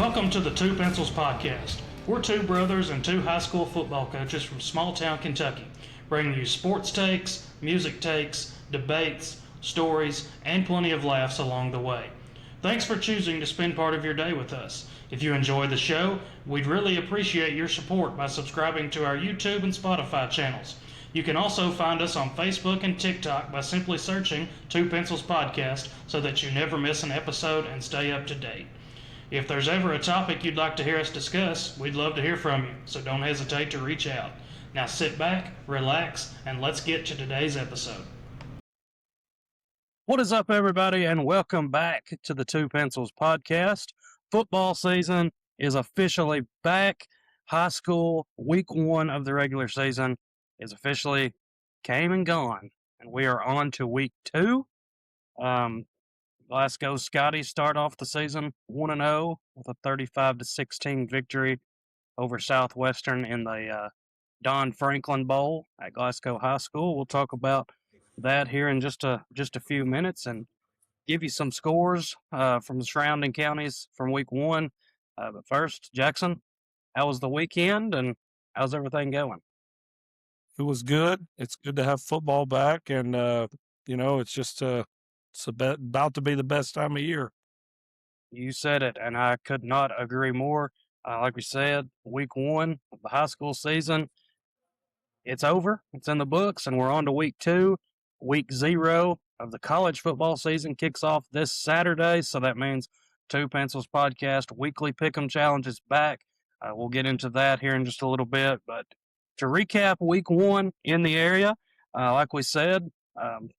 Welcome to the Two Pencils Podcast. We're two brothers and two high school football coaches from small town Kentucky, bringing you sports takes, music takes, debates, stories, and plenty of laughs along the way. Thanks for choosing to spend part of your day with us. If you enjoy the show, we'd really appreciate your support by subscribing to our YouTube and Spotify channels. You can also find us on Facebook and TikTok by simply searching Two Pencils Podcast so that you never miss an episode and stay up to date. If there's ever a topic you'd like to hear us discuss, we'd love to hear from you, so don't hesitate to reach out. Now sit back, relax, and let's get to today's episode. What is up, everybody, and welcome back to the Two Pencils Podcast. Football season is officially back. High school week 1 of the regular season is officially came and gone, and we are on to week 2. Glasgow Scotties start off the season 1-0 with a 35-16 victory over Southwestern in the Don Franklin Bowl at Glasgow High School. We'll talk about that here in just a few minutes and give you some scores from the surrounding counties from week 1. But first, Jackson, how was the weekend and how's everything going? It was good. It's good to have football back, and it's just it's about to be the best time of year. You said it, and I could not agree more. Like we said, week 1 of the high school season, it's over. It's in the books, and we're on to week 2. Week 0 of the college football season kicks off this Saturday, so that means Two Pencils Podcast Weekly Pick'em Challenge is back. We'll get into that here in just a little bit, but to recap week 1 in the area, like we said,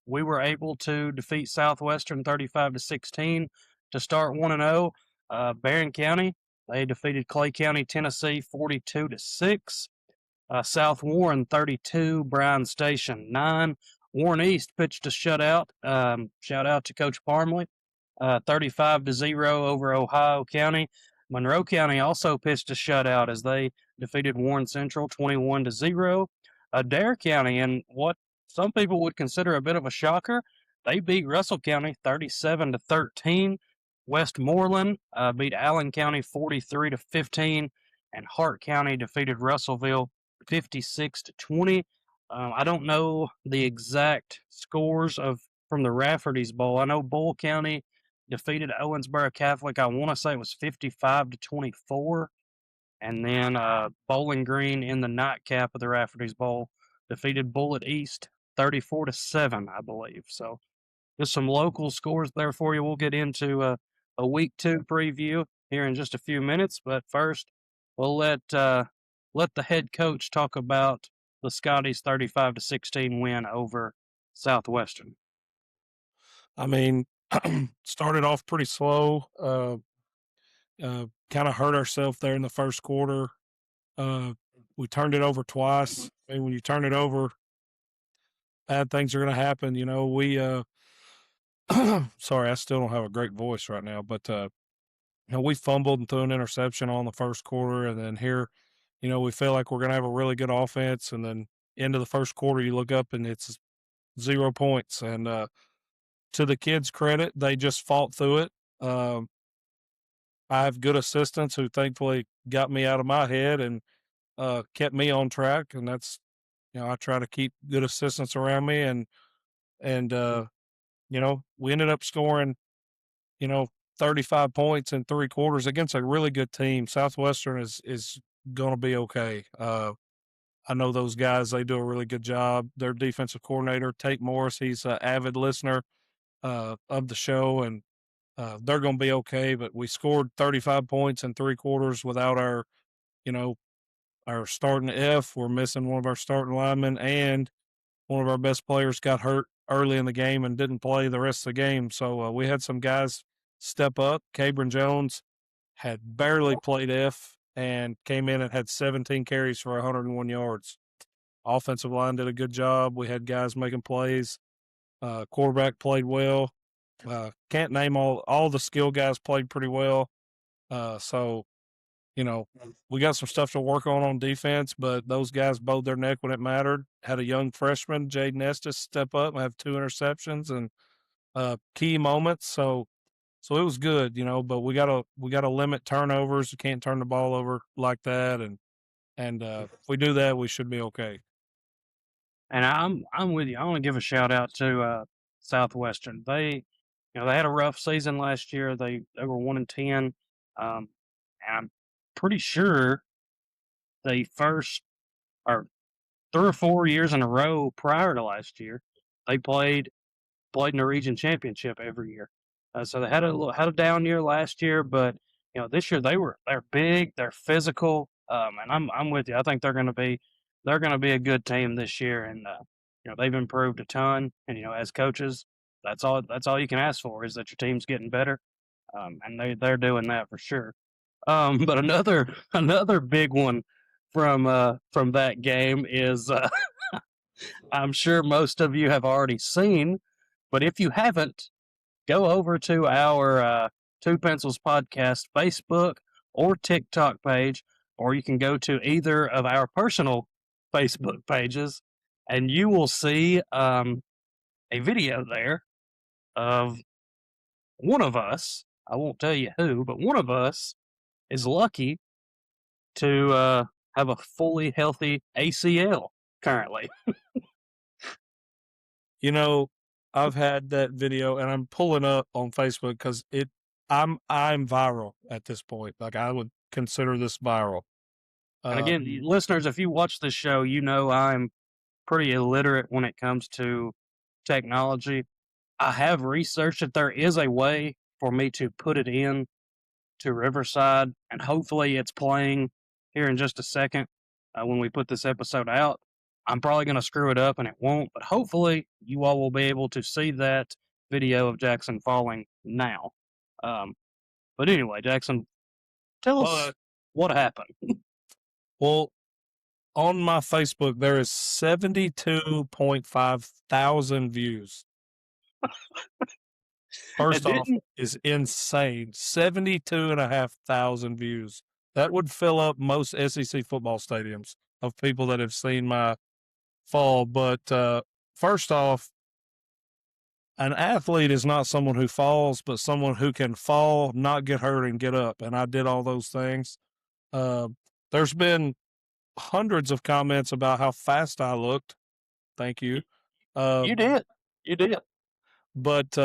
we were able to defeat Southwestern 35-16 to start 1-0. Barron County, they defeated Clay County, Tennessee 42-6. South Warren 32, Bryan Station 9. Warren East pitched a shutout. Shout out to Coach Parmley, 35-0 over Ohio County. Monroe County also pitched a shutout as they defeated Warren Central 21-0. Adair County, and what some people would consider a bit of a shocker, they beat Russell County 37-13. Westmoreland beat Allen County 43-15, and Hart County defeated Russellville 56-20. I don't know the exact scores from the Rafferty's Bowl. I know Bull County defeated Owensboro Catholic. I want to say it was 55-24. And then Bowling Green in the nightcap of the Rafferty's Bowl defeated Bullitt East 34-7, I believe. So just some local scores there for you. We'll get into a week 2 preview here in just a few minutes. But first, we'll let the head coach talk about the Scotties 35-16 win over Southwestern. I mean, started off pretty slow. Kind of hurt ourselves there in the first quarter. We turned it over twice. I mean, when you turn it over, bad things are going to happen. We sorry, I still don't have a great voice right now, but we fumbled and threw an interception on the first quarter, and then here, we feel like we're going to have a really good offense, and then into the first quarter, you look up and it's 0 points. And to the kids' credit, they just fought through it. I have good assistants who thankfully got me out of my head and kept me on track, and that's I try to keep good assistants around me, and we ended up scoring 35 points in 3 quarters against a really good team. Southwestern is going to be okay. I know those guys, they do a really good job. Their defensive coordinator, Tate Morris, he's an avid listener of the show, and they're going to be okay. But we scored 35 points in 3 quarters without our starting F. We're missing one of our starting linemen, and one of our best players got hurt early in the game and didn't play the rest of the game. So we had some guys step up. Cabron Jones had barely played F and came in and had 17 carries for 101 yards. Offensive line did a good job. We had guys making plays. Quarterback played well. Can't name all the skill guys played pretty well. So we got some stuff to work on defense, but those guys bowed their neck when it mattered. Had a young freshman, Jaden Estes, step up and have 2 interceptions and key moments. So So it was good, but we gotta limit turnovers. You can't turn the ball over like that, and if we do that, we should be okay. And I'm with you. I want to give a shout out to Southwestern. They had a rough season last year. They were 1-10. And I'm pretty sure they first or 3 or 4 years in a row prior to last year, they played in the region championship every year. So they had a down year last year, but this year they're big, they're physical, and I'm with you. I think they're gonna be a good team this year, and they've improved a ton. And as coaches, that's all you can ask for is that your team's getting better, and they're doing that for sure. But another big one from that game is I'm sure most of you have already seen, but if you haven't, go over to our Two Pencils Podcast Facebook or TikTok page, or you can go to either of our personal Facebook pages, and you will see a video there of one of us. I won't tell you who, but one of us is lucky to have a fully healthy ACL currently. You know, I've had that video, and I'm pulling up on Facebook because I'm viral at this point. Like I would consider this viral. And Uh, again, listeners, if you watch this show, you know I'm pretty illiterate when it comes to technology. I have researched that there is a way for me to put it in to Riverside, and hopefully it's playing here in just a second when we put this episode out. I'm probably going to screw it up and it won't, but hopefully you all will be able to see that video of Jackson falling now. Um, but anyway, Jackson, tell us but what happened. well, on my Facebook there is 72.5 thousand views. It First off, didn't. is insane. 72.5 thousand views. That would fill up most SEC football stadiums of people that have seen my fall. But first off, an athlete is not someone who falls, but someone who can fall, not get hurt, and get up. And I did all those things. Uh, there's been hundreds of comments about how fast I looked. Thank you. Uh, You did. You did. but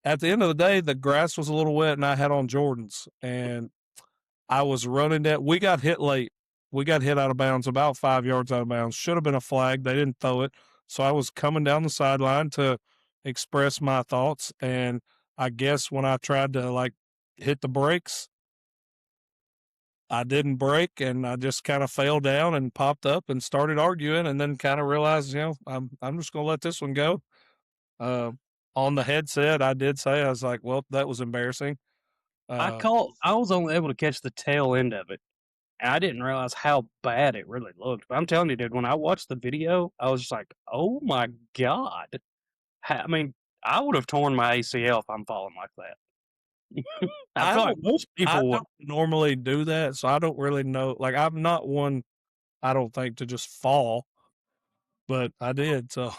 at the end of the day, the grass was a little wet, and I had on Jordans, and I was running that. We got hit late. We got hit out of bounds, about 5 yards out of bounds. Should have been a flag. They didn't throw it. So I was coming down the sideline to express my thoughts. And I guess when I tried to hit the brakes, I didn't brake, and I just kind of fell down and popped up and started arguing, and then kind of realized, I'm just gonna let this one go. Uh, on the headset, I did say, I was like, well, that was embarrassing. Uh, I was only able to catch the tail end of it, and I didn't realize how bad it really looked. But I'm telling you, dude, when I watched the video, I was just like, "Oh my god!" I mean, I would have torn my ACL if I'm falling like that. I I feel like don't, most I people would. don't normally do that, so I don't really know. Like, I'm not one, I don't think, to just fall, but I did. So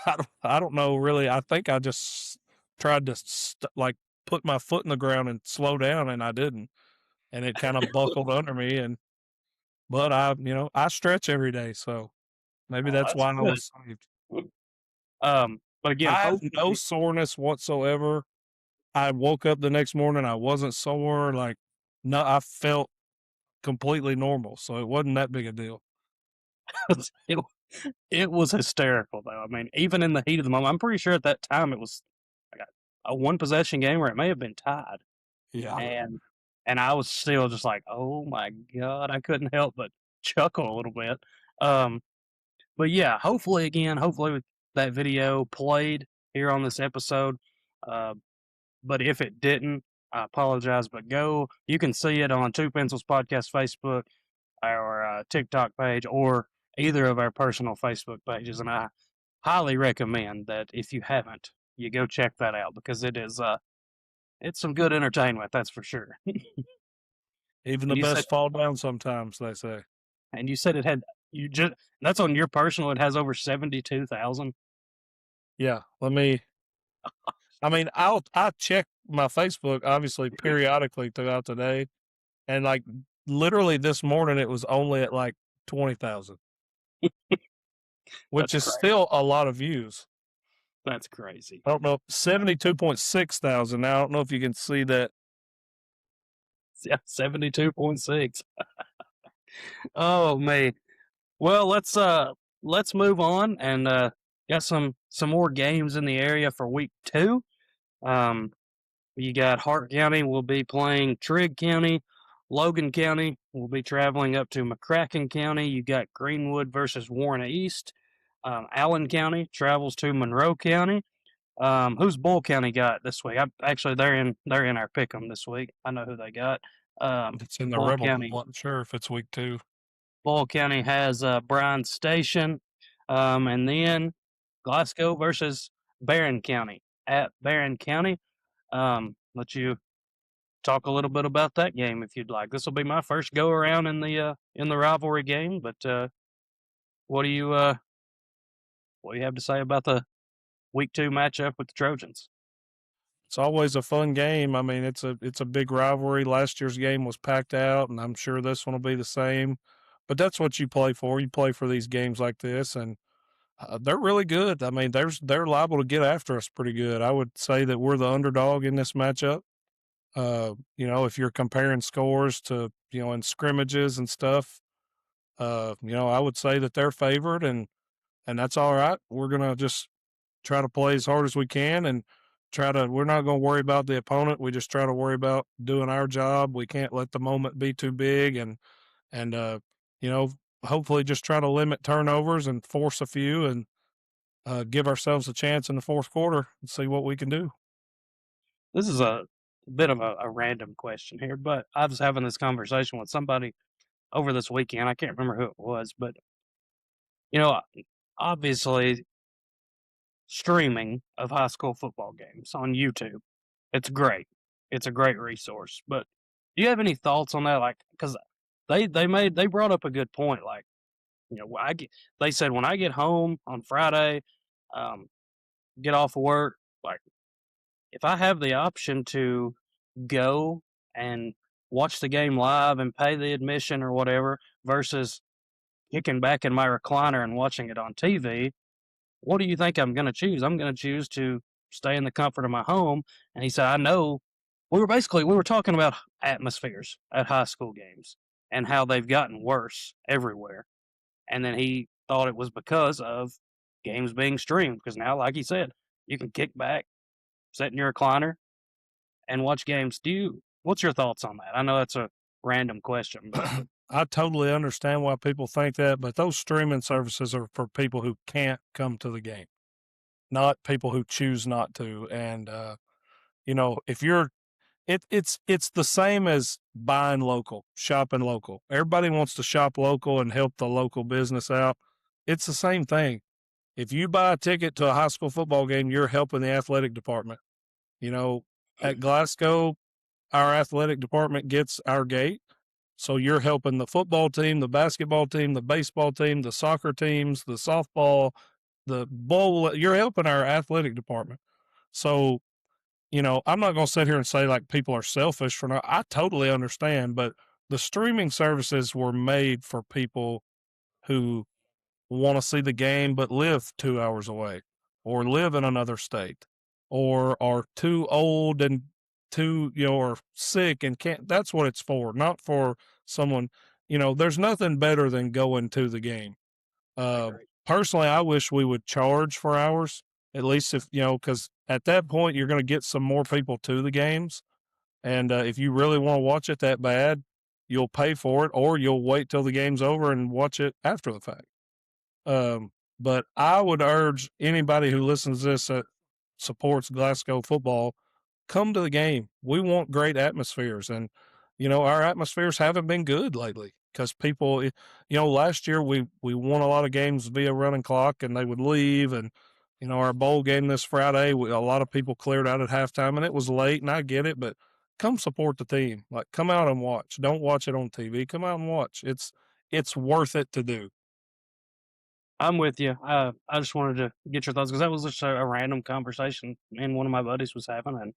I don't know really. I think I just tried to put my foot in the ground and slow down, and I didn't, and it kind of buckled under me. But I stretch every day, so maybe Oh, that's that's why I was saved. good. But again, I have no hopefully, soreness whatsoever. I woke up the next morning, I wasn't sore. Like, no, I felt completely normal, so it wasn't that big a deal. it, it was hysterical though. I mean, even in the heat of the moment, I'm pretty sure at that time it was like a one possession game where it may have been tied. Yeah. And I was still just like, "Oh my god!" I couldn't help but chuckle a little bit. Um, but yeah, hopefully that video played here on this episode. Uh, but if it didn't, I apologize. But you can see it on Two Pencils Podcast Facebook, our TikTok page, or either of our personal Facebook pages. And I highly recommend that if you haven't, you go check that out because it's some good entertainment, that's for sure. Even And the you said best fall down sometimes, they say. And you said it had you just that's on your personal. It has over 72,000. Yeah. Let me I mean, I check my Facebook obviously periodically throughout the day, and like literally this morning it was only at like 20,000, which That's is crazy. still a lot of views. That's crazy. I don't know, 72.6 thousand. Now I don't know if you can see that. Yeah, 72.6. Oh man. Well, let's move on and got some more games in the area for week 2. Um you got Hart County will be playing Trigg County. Logan County will be traveling up to McCracken County. You got Greenwood versus Warren East. Allen County travels to Monroe County. Who's Bull County got this week? Actually they're in our pick'em this week. I know who they got. It's in the Bull Rebel. County Wasn't sure if it's week 2. Bull County has Bryan Station, and then Glasgow versus Barron County at Barron County. Let you talk a little bit about that game if you'd like. This will be my first go around in the rivalry game, but what do you what do you have to say about the week 2 matchup with the Trojans? It's always a fun game. I mean, it's a big rivalry. Last year's game was packed out, and I'm sure this one will be the same. But that's what you play for. You play for these games like this, and they're really good. I mean, they're liable to get after us pretty good. I would say that we're the underdog in this matchup. If you're comparing scores to in scrimmages and stuff, I would say that they're favored, and that's all right. We're gonna just try to play as hard as we can and we're not going to worry about the opponent. We just try to worry about doing our job. We can't let the moment be too big and you know, hopefully just try to limit turnovers and force a few and give ourselves a chance in the fourth quarter and see what we can do. This is a bit of a random question here, but I was having this conversation with somebody over this weekend. I can't remember who it was, but you know, obviously streaming of high school football games on YouTube. It's great. It's a great resource. But do you have any thoughts on that? Like, because they brought up a good point. Like, they said when I get home on Friday, um, get off of work, like if I have the option to go and watch the game live and pay the admission or whatever versus kicking back in my recliner and watching it on TV, what do you think I'm going to choose? I'm going to choose to stay in the comfort of my home. And he said, I know we were talking about atmospheres at high school games and how they've gotten worse everywhere. And then he thought it was because of games being streamed. Because now, like he said, you can kick back, sit in your recliner, and watch games. What's your thoughts on that? I know that's a random question, but I totally understand why people think that, but those streaming services are for people who can't come to the game, not people who choose not to. And if you're it's the same as buying local, shopping local. Everybody wants to shop local and help the local business out. It's the same thing. If you buy a ticket to a high school football game, you're helping the athletic department. You know, at Glasgow, our athletic department gets our gate. So you're helping the football team, the basketball team, the baseball team, the soccer teams, the softball, the bowl. You're helping our athletic department. So I'm not going to sit here and say like people are selfish for not. I totally understand, but the streaming services were made for people who want to see the game but live 2 hours away or live in another state or are too old and too, or sick and can't. That's what it's for, not for someone. There's nothing better than going to the game. I Uh, agree. Personally, I wish we would charge for hours, at least if, because at that point, you're going to get some more people to the games. And if you really want to watch it that bad, you'll pay for it or you'll wait till the game's over and watch it after the fact. But I would urge anybody who listens to this that supports Glasgow football, come to the game. We want great atmospheres. And, our atmospheres haven't been good lately because people, last year we won a lot of games via running clock and they would leave. And, our bowl game this Friday, a lot of people cleared out at halftime and it was late and I get it, but come support the team. Like come out and watch. Don't watch it on TV. Come out and watch. It's worth it to do. I'm with you. I just wanted to get your thoughts because that was just a random conversation me and one of my buddies was having, and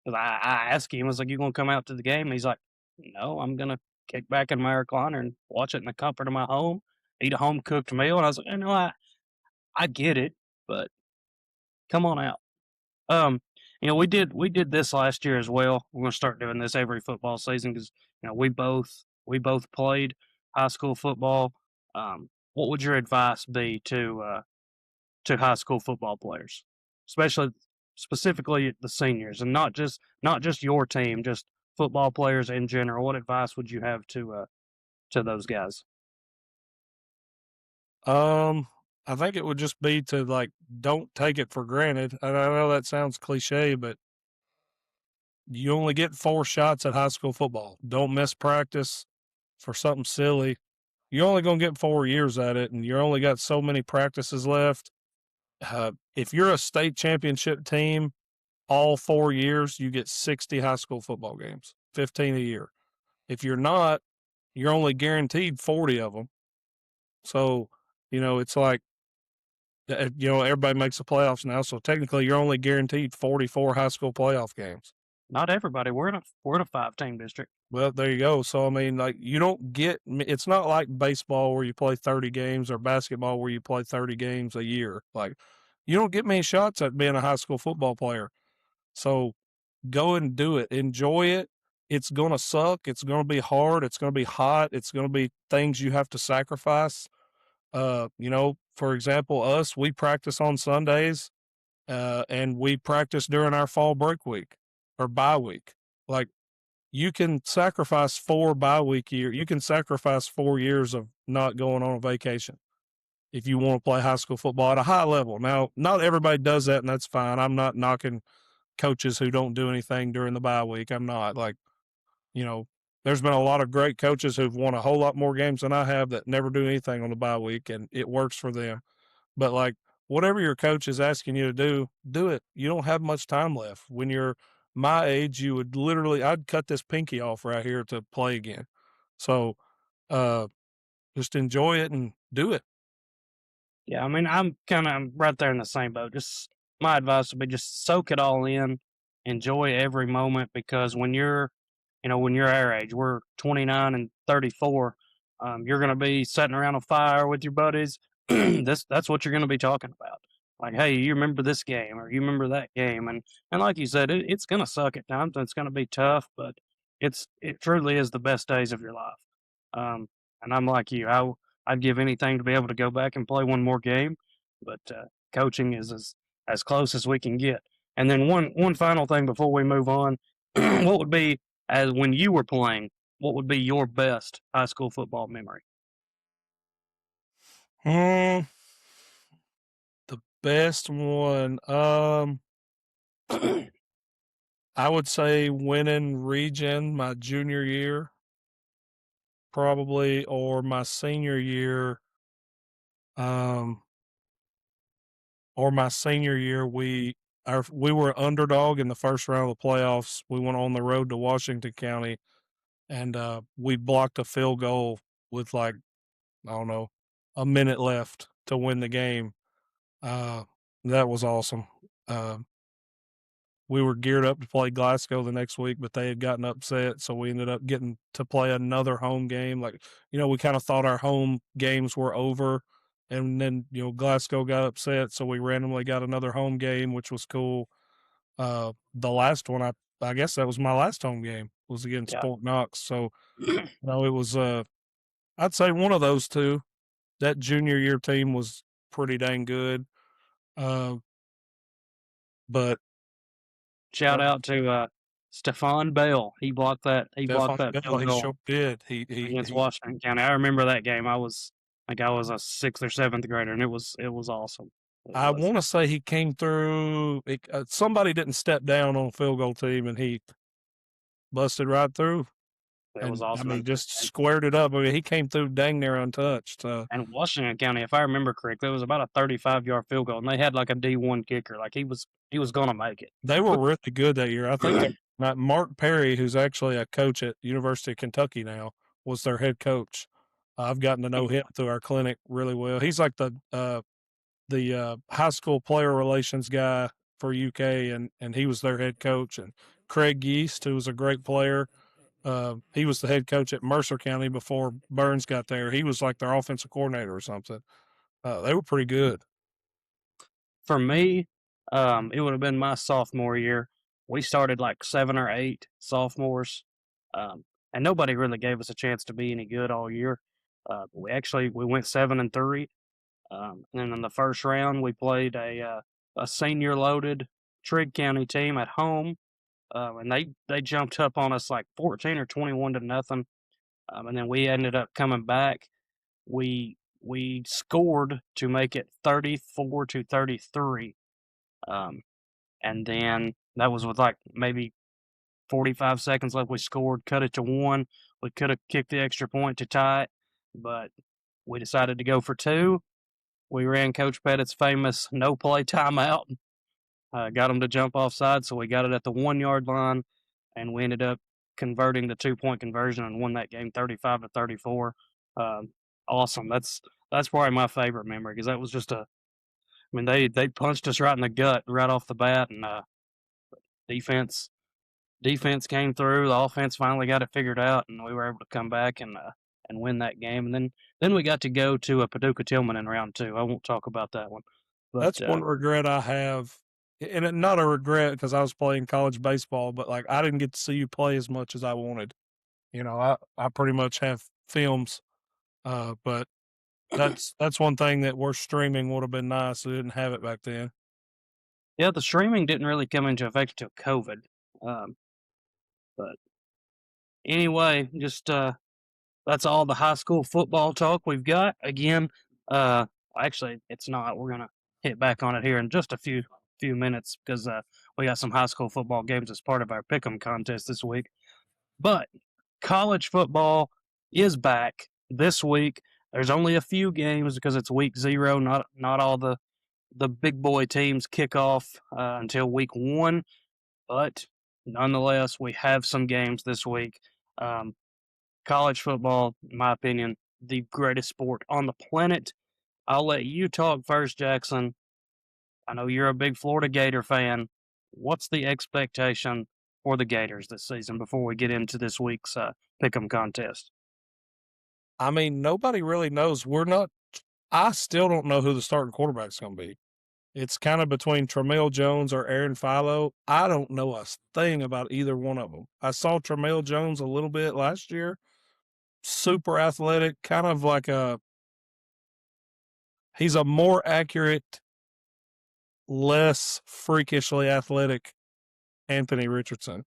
'cause I asked him, I was like, "You gonna come out to the game?" And he's like, "No, I'm gonna kick back in my recliner and watch it in the comfort of my home, eat a home cooked meal." And I was like, I get it, but come on out." Um, we did this last year as well. We're gonna start doing this every football season because we both played high school football. What would your advice be to high school football players, especially specifically the seniors, and not just your team, just football players in general? What advice would you have to those guys? Um, I think it would just be to like don't take it for granted. And I know that sounds cliche, but you only get 4 shots at high school football. Don't miss practice for something silly. You're only going to get 4 years at it, and you're only got so many practices left. If you're a state championship team, all 4 years, you get 60 high school football games, 15 a year. If you're not, you're only guaranteed 40 of them. So, it's like, everybody makes the playoffs now. So technically, you're only guaranteed 44 high school playoff games. Not everybody. We're in a 5-team district. Well, there you go. So, I mean, like, you don't get, it's not like baseball where you play 30 games or basketball where you play 30 games a year. Like, you don't get many shots at being a high school football player. So, go and do it. Enjoy it. It's going to suck. It's going to be hard. It's going to be hot. It's going to be things you have to sacrifice. For example, we practice on Sundays, and we practice during our fall break week or bye week. Like, you can sacrifice 4 bye week year. You can sacrifice 4 years of not going on a vacation if you want to play high school football at a high level. Now, not everybody does that, and that's fine. I'm not knocking coaches who don't do anything during the bye week. I'm not like, there's been a lot of great coaches who've won a whole lot more games than I have that never do anything on the bye week, and it works for them. But like, whatever your coach is asking you to do it. You don't have much time left. When you're my age, you would literally, I'd cut this pinky off right here to play again. So, uh, just enjoy it and do it. Yeah, I mean, I'm kind of right there in the same boat. Just my advice would be just soak it all in, enjoy every moment because when you're our age, we're 29 and 34. You're going to be sitting around a fire with your buddies. That's what you're going to be talking about. Like, hey, you remember this game or you remember that game, and like you said, it's going to suck at times and it's going to be tough, but it truly is the best days of your life. Um, and I'm like you, I'd give anything to be able to go back and play one more game, but coaching is as close as we can get. And then one final thing before we move on, what would be as when you were playing? What would be your best high school football memory? Hmm, the best one. I would say winning region my junior year, probably, or my senior year. Um, or my senior year, we were underdog in the first round of the playoffs. We went on the road to Washington County, and we blocked a field goal with like, I don't know, a minute left to win the game. Uh, that was awesome. Uh, we were geared up to play Glasgow the next week, but they had gotten upset, so we ended up getting to play another home game. Like, we kind of thought our home games were over, and then Glasgow got upset, so we randomly got another home game, which was cool. The last one, I guess that was my last home game, was against Yeah, Fort Knox. So it was I'd say one of those two. That junior year team was pretty dang good. Uh, but shout out to Stephon Bell. He blocked that. He blocked Stefan that Bell, field he goal sure did. He he against he Washington County. I remember that game. I was a sixth or seventh grader, and it was awesome. It I was. want to say he came through. Somebody didn't step down on a field goal team, and he busted right through. It was And I awesome. mean, And, just and squared it up. I mean, he came through dang near untouched. and Washington County, if I remember correctly, it was about a 35-yard field goal, and they had like a D1 kicker. Like he was gonna make it. They were really good that year. I think Mark Perry, who's actually a coach at University of Kentucky now, was their head coach. I've gotten to know him through our clinic really well. He's like the high school player relations guy for UK, and he was their head coach. And Craig Yeast, who was a great player, he was the head coach at Mercer County before Burns got there. He was like their offensive coordinator or something. They were pretty good. For me, it would have been my sophomore year. We started like 7 or 8 sophomores, and nobody really gave us a chance to be any good all year. We went 7-3, and then in the first round we played a senior loaded Trigg County team at home, and they jumped up on us like 14 or 21 to nothing, and then we ended up coming back. We scored to make it 34-33. Um, and then that was with like maybe 45 seconds left. We scored, cut it to 1. We could have kicked the extra point to tie it, but we decided to go for 2. We ran Coach Pettit's famous no play timeout, got him to jump offside, so we got it at the 1 yard line, and we ended up converting the 2 point conversion and won that game 35-34. Awesome. That's probably my favorite memory because that was just a. I mean, they punched us right in the gut right off the bat, and defense defense came through. The offense finally got it figured out, and we were able to come back and win that game. And then we got to go to a Paducah Tillman in round 2. I won't talk about that one, but That's one regret I have, and not a regret because I was playing college baseball, but like I didn't get to see you play as much as I wanted. I pretty much have films, but that's one thing that we're streaming would have been nice. We didn't have it back then. yeah, the streaming didn't really come into effect until COVID. Um, but anyway, just that's all the high school football talk we've got. Again, actually, it's not. We're gonna hit back on it here in just a few minutes because we got some high school football games as part of our pick'em contest this week. But college football is back this week. There's only a few games because it's week 0. Not all the big boy teams kick off until week 1, but nonetheless, we have some games this week. Um, College football, in my opinion, the greatest sport on the planet. I'll let you talk first, Jackson. I know you're a big Florida Gator fan. What's the expectation for the Gators this season before we get into this week's pick'em contest? I mean, nobody really knows. I still don't know who the starting quarterback's going to be. It's kind of between Tramail Jones or Aaron Philo. I don't know a thing about either one of them. I saw Tramail Jones a little bit last year. Super athletic, kind of like he's a more accurate, less freakishly athletic Anthony Richardson.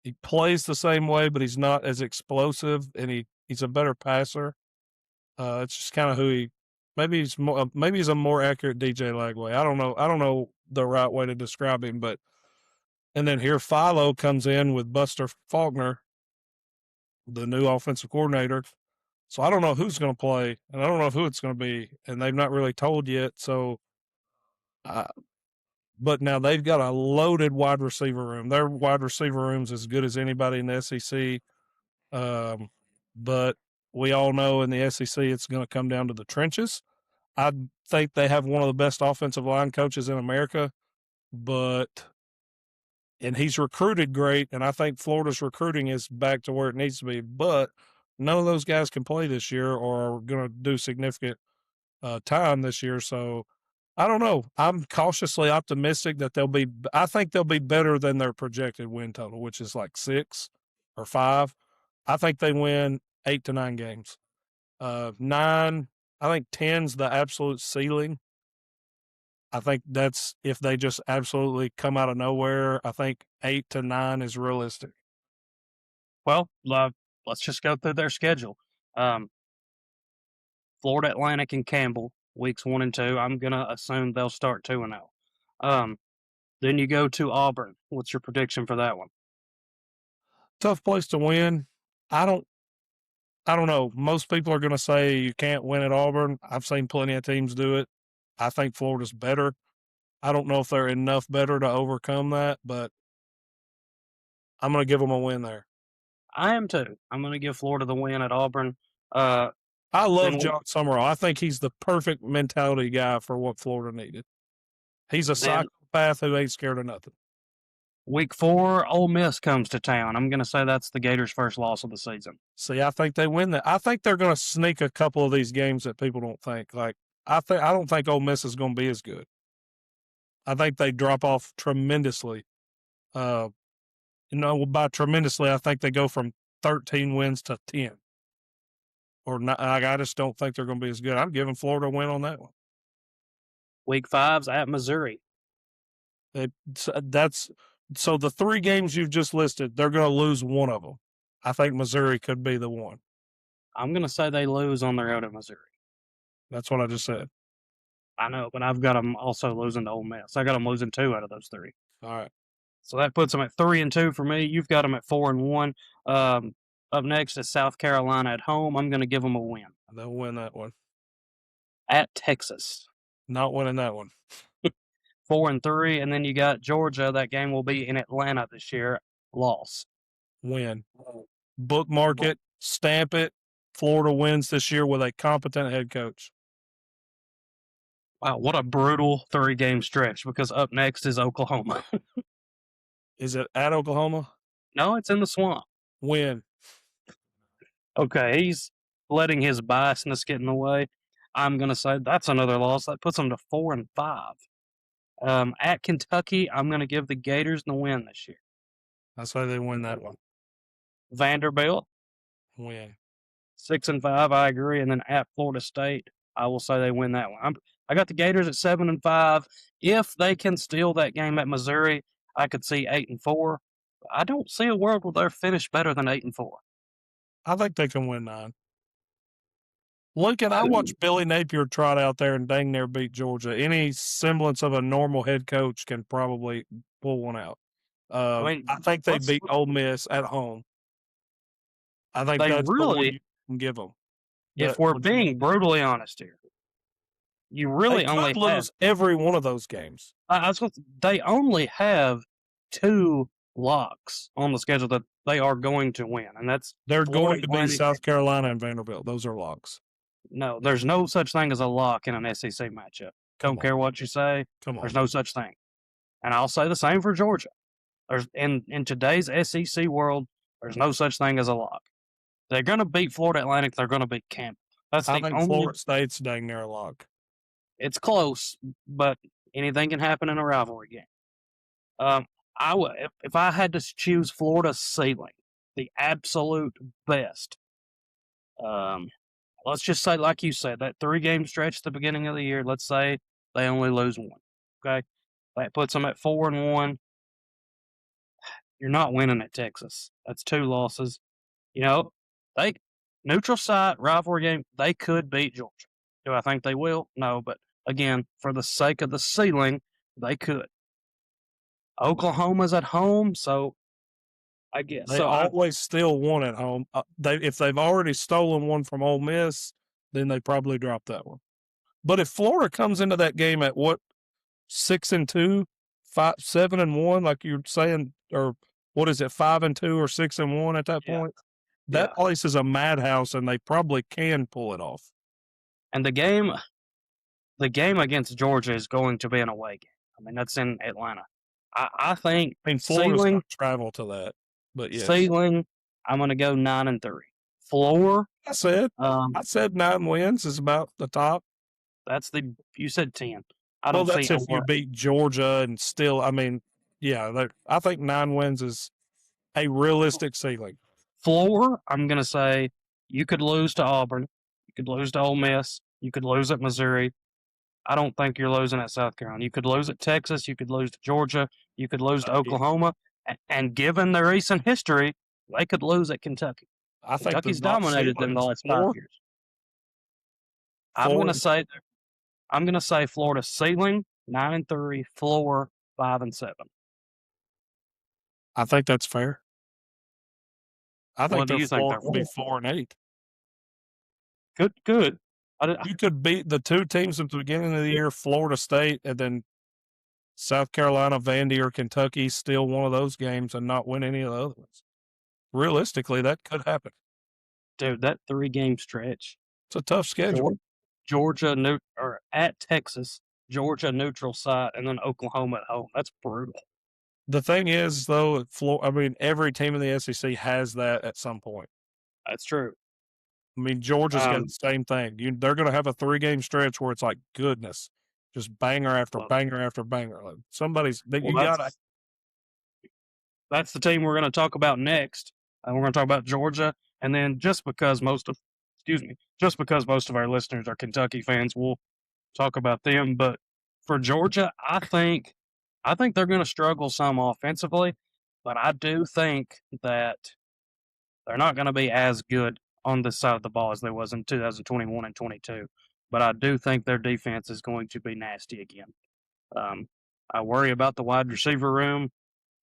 He plays the same way, but he's not as explosive, and he's a better passer. It's just kind of who he. Maybe he's a more accurate DJ Lagway. I don't know. I don't know the right way to describe him, but and then here Philo comes in with Buster Faulkner, the new offensive coordinator. So I don't know who's going to play, and I don't know who it's going to be, and they've not really told yet. So, but now they've got a loaded wide receiver room. Their wide receiver room's as good as anybody in the SEC. But we all know in the SEC it's going to come down to the trenches. I think they have one of the best offensive line coaches in America, and he's recruited great, and I think Florida's recruiting is back to where it needs to be. But none of those guys can play this year or are going to do significant time this year. So I don't know. I'm cautiously optimistic that I think they'll be better than their projected win total, which is like 6 or 5. I think they win 8 to 9 games. 9, I think 10's the absolute ceiling. I think that's if they just absolutely come out of nowhere. I think 8 to 9 is realistic. Well, let's just go through their schedule. Um, Florida Atlantic and Campbell, weeks 1 and 2. I'm gonna assume they'll start 2-0. Then you go to Auburn. What's your prediction for that one? Tough place to win. I don't I don't know. Most people are going to say you can't win at Auburn. I've seen plenty of teams do it. I think Florida's better. I don't know if they're enough better to overcome that, but I'm going to give them a win there. I am too. I'm going to give Florida the win at Auburn. Uh, I love then John Summerall. I think he's the perfect mentality guy for what Florida needed. He's a then psychopath who ain't scared of nothing. week 4, Ole Miss comes to town. I'm going to say that's the Gators' first loss of the season. See, I think they win that. I think they're going to sneak a couple of these games that people don't think. Like I don't think Ole Miss is going to be as good. I think they drop off tremendously. By tremendously, I think they go from 13 wins to 10. Or not, I just don't think they're going to be as good. I'm giving Florida a win on that one. Week 5's at Missouri. So the 3 games you've just listed, they're going to lose one of them. I think Missouri could be the one. I'm going to say they lose on the road at Missouri. That's what I just said. I know, but I've got them also losing to Ole Miss. I got them losing 2 out of those 3. All right. So that puts them at 3-2 for me. You've got them at 4-1. Up next is South Carolina at home. I'm going to give them a win. They'll win that one. At Texas, Not winning that one. 4-3, and then you got Georgia. That game will be in Atlanta this year. Loss. Win. Bookmark it. Stamp it. Florida wins this year with a competent head coach. Wow, what a brutal 3-game stretch, because up next is Oklahoma. Is it at Oklahoma? No, it's in the swamp. Win. Okay, he's letting his biasness get in the way. I'm going to say that's another loss. That puts them to 4-5. At Kentucky, I'm going to give the Gators the win this year. That's why they win that one. Vanderbilt, Win. 6-5. I agree. And then at Florida State, I will say they win that one. I got the Gators at 7-5. If they can steal that game at Missouri, I could see 8-4. I don't see a world where they're finished better than 8-4. I think they can win 9. Lincoln, I watched Billy Napier trot out there and dang near beat Georgia. Any semblance of a normal head coach can probably pull one out. I think they beat Ole Miss at home. I think that's the one you can give them. If we're being brutally honest here, you really only lose every one of those games. They only have 2 locks on the schedule that they are going to win, and they're going to be South Carolina and Vanderbilt. Those are locks. No, there's no such thing as a lock in an SEC matchup. Don't care what you say. There's no such thing. And I'll say the same for Georgia. There's in today's SEC world, there's no such thing as a lock. They're going to beat Florida Atlantic. They're going to beat Campbell. I think Florida State's dang near a lock. It's close, but anything can happen in a rivalry game. If I had to choose Florida's ceiling, the absolute best, let's just say, like you said, that 3-game stretch at the beginning of the year, let's say they only lose 1. Okay? That puts them at 4-1. You're not winning at Texas. That's 2 losses. Neutral site, rivalry game, they could beat Georgia. Do I think they will? No, but again, for the sake of the ceiling, they could. Oklahoma's at home, so I guess. They always steal one at home. If they've already stolen one from Ole Miss, then they probably drop that one. But if Florida comes into that game at 6-2, 7-1, like you're saying, or what is it, 5-2 or 6-1 at that point? That place is a madhouse, and they probably can pull it off. And the game against Georgia is going to be an away game. I mean, that's in Atlanta. I think. Florida's going to travel to that, but yes. Ceiling, I'm going to go 9-3. Floor. I said 9 wins is about the top. You said 10. That's if you beat Georgia and still. I mean, I think 9 wins is a realistic ceiling. Floor, I'm going to say you could lose to Auburn. You could lose to Ole Miss. You could lose at Missouri. I don't think you're losing at South Carolina. You could lose at Texas. You could lose to Georgia. You could lose to Oklahoma. And given their recent history, they could lose at Kentucky. I think Kentucky's dominated them the last 5 years. I'm going to say Florida ceiling 9-3, floor 5-7. I think that's fair. I think their floor will be 4-8. Good. You could beat the 2 teams at the beginning of the year, Florida State, and then South Carolina, Vandy, or Kentucky, steal one of those games and not win any of the other ones. Realistically, that could happen. Dude, that 3-game stretch. It's a tough schedule. Georgia, or at Texas, Georgia neutral site, and then Oklahoma at home. That's brutal. The thing is, though, every team in the SEC has that at some point. That's true. I mean, Georgia's got the same thing. They're going to have a 3-game stretch where it's like, goodness, just banger after banger after banger. Like that's the team we're going to talk about next. We're going to talk about Georgia, and then just because most of our listeners are Kentucky fans, we'll talk about them. But for Georgia, I think they're going to struggle some offensively, but I do think that they're not going to be as good on this side of the ball as they was in 2021 and 22. But I do think their defense is going to be nasty again. I worry about the wide receiver room.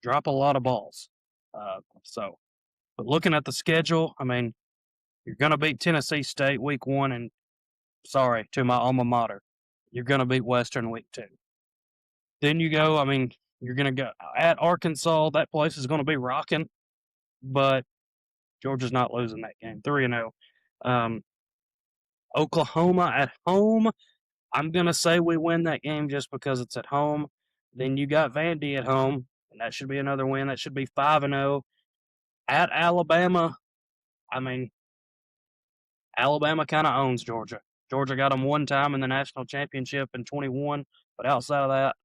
Drop a lot of balls. But looking at the schedule, I mean, you're going to beat Tennessee State week 1, and sorry to my alma mater, you're going to beat Western week 2. Then you go, I mean, you're going to go at Arkansas. That place is going to be rocking, but Georgia's not losing that game. 3-0. Oklahoma at home. I'm going to say we win that game just because it's at home. Then you got Vandy at home, and that should be another win. That should be 5-0. At Alabama, I mean, Alabama kind of owns Georgia. Georgia got them one time in the national championship in 21, but outside of that,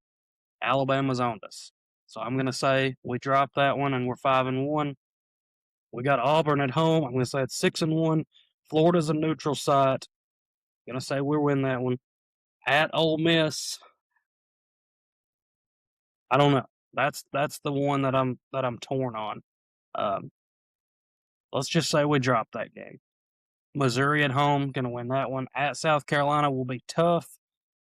Alabama's owned us. So I'm going to say we drop that one and we're 5-1. We got Auburn at home. I'm going to say it's 6-1. Florida's a neutral site. I'm going to say we'll win that one. At Ole Miss, I don't know. That's the one that I'm torn on. Let's just say we drop that game. Missouri at home, going to win that one. At South Carolina will be tough,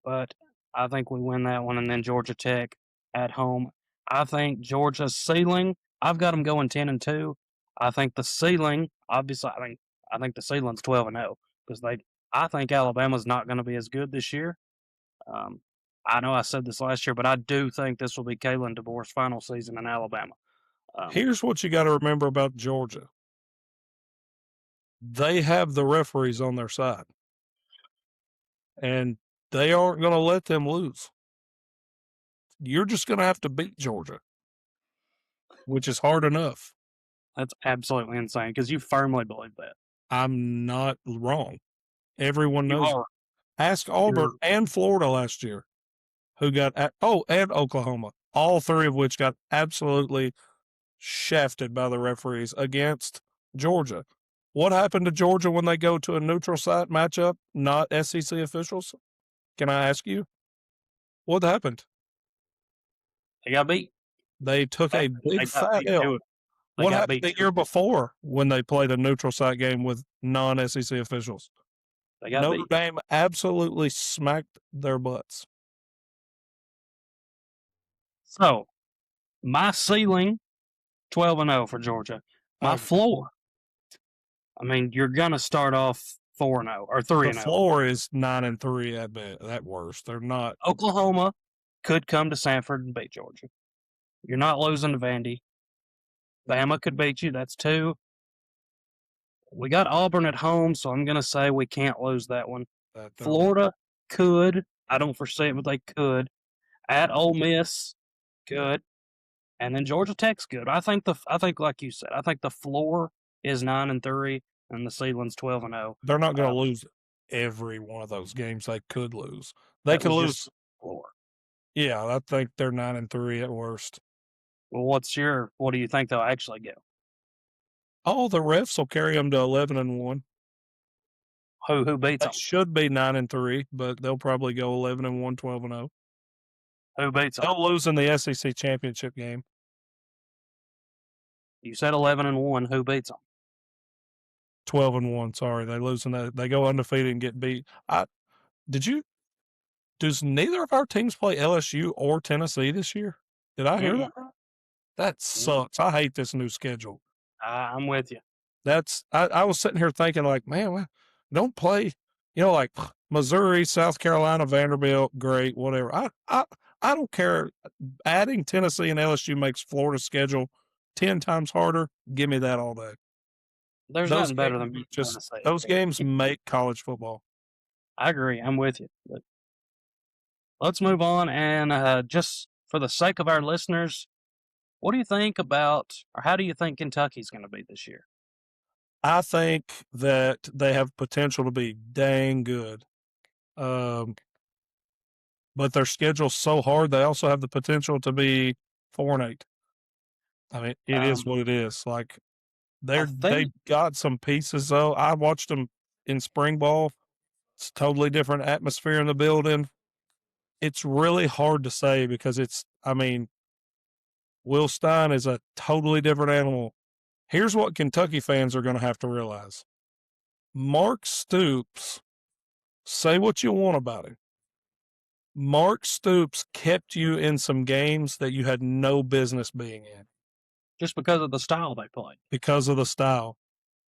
but I think we win that one. And then Georgia Tech at home. I think Georgia's ceiling, I've got them going 10-2. I think the ceiling, obviously, I think the ceiling's 12-0 because I think Alabama's not going to be as good this year. I know I said this last year, but I do think this will be Kalen DeBoer's final season in Alabama. Here's what you got to remember about Georgia. They have the referees on their side, and they aren't going to let them lose. You're just going to have to beat Georgia, which is hard enough. That's absolutely insane because you firmly believe that. I'm not wrong. Everyone knows. Ask Auburn and Florida last year, who got and Oklahoma, all three of which got absolutely shafted by the referees against Georgia. What happened to Georgia when they go to a neutral site matchup, not SEC officials? Can I ask you? What happened? They got beat. They took a big fat L. What happened the year before when they played a neutral site game with non-SEC officials? Notre Dame absolutely smacked their butts. So, my ceiling, 12-0 for Georgia. My floor, I mean, you're going to start off 4-0 or 3-0. The floor is 9-3 at worst. They're not. Oklahoma could come to Sanford and beat Georgia. You're not losing to Vandy. Bama could beat you. That's 2. We got Auburn at home, so I'm going to say we can't lose that one. Florida could. I don't foresee it, but they could. At Ole Miss, good. And then Georgia Tech's good. I think like you said, I think the floor is 9-3 and the ceiling's 12-0. They're not going to lose every one of those games they could lose. They could lose floor. Yeah, I think they're 9-3 at worst. Well, what do you think they'll actually go? Oh, the refs will carry them to 11-1. Who beats them? Should be 9-3, but they'll probably go 11-1, 12-0. Who beats them? They'll lose in the SEC championship game. You said 11-1. Who beats them? 12-1. Sorry, they lose in that. They go undefeated and get beat. Does neither of our teams play LSU or Tennessee this year? Did I hear that right? That sucks. I hate this new schedule. I'm with you. I was sitting here thinking, like, man, don't play, like Missouri, South Carolina, Vanderbilt, great, whatever. I don't care. Adding Tennessee and LSU makes Florida's schedule 10 times harder. Give me that all day. There's Those nothing better games than beating just Tennessee. those games make college football. I agree. I'm with you. But let's move on. And just for the sake of our listeners, what do you think about, or how do you think Kentucky's going to be this year? I think that they have potential to be dang good. Um, but their schedule's so hard, they also have the potential to be 4-8. I mean, it is Um, what it is. Like I they've think got some pieces though. I watched them in spring ball. It's a totally different atmosphere in the building. It's really hard to say because I mean, Will Stein is a totally different animal. Here's what Kentucky fans are going to have to realize. Mark Stoops, say what you want about him. Mark Stoops kept you in some games that you had no business being in just because of the style they play. because of the style.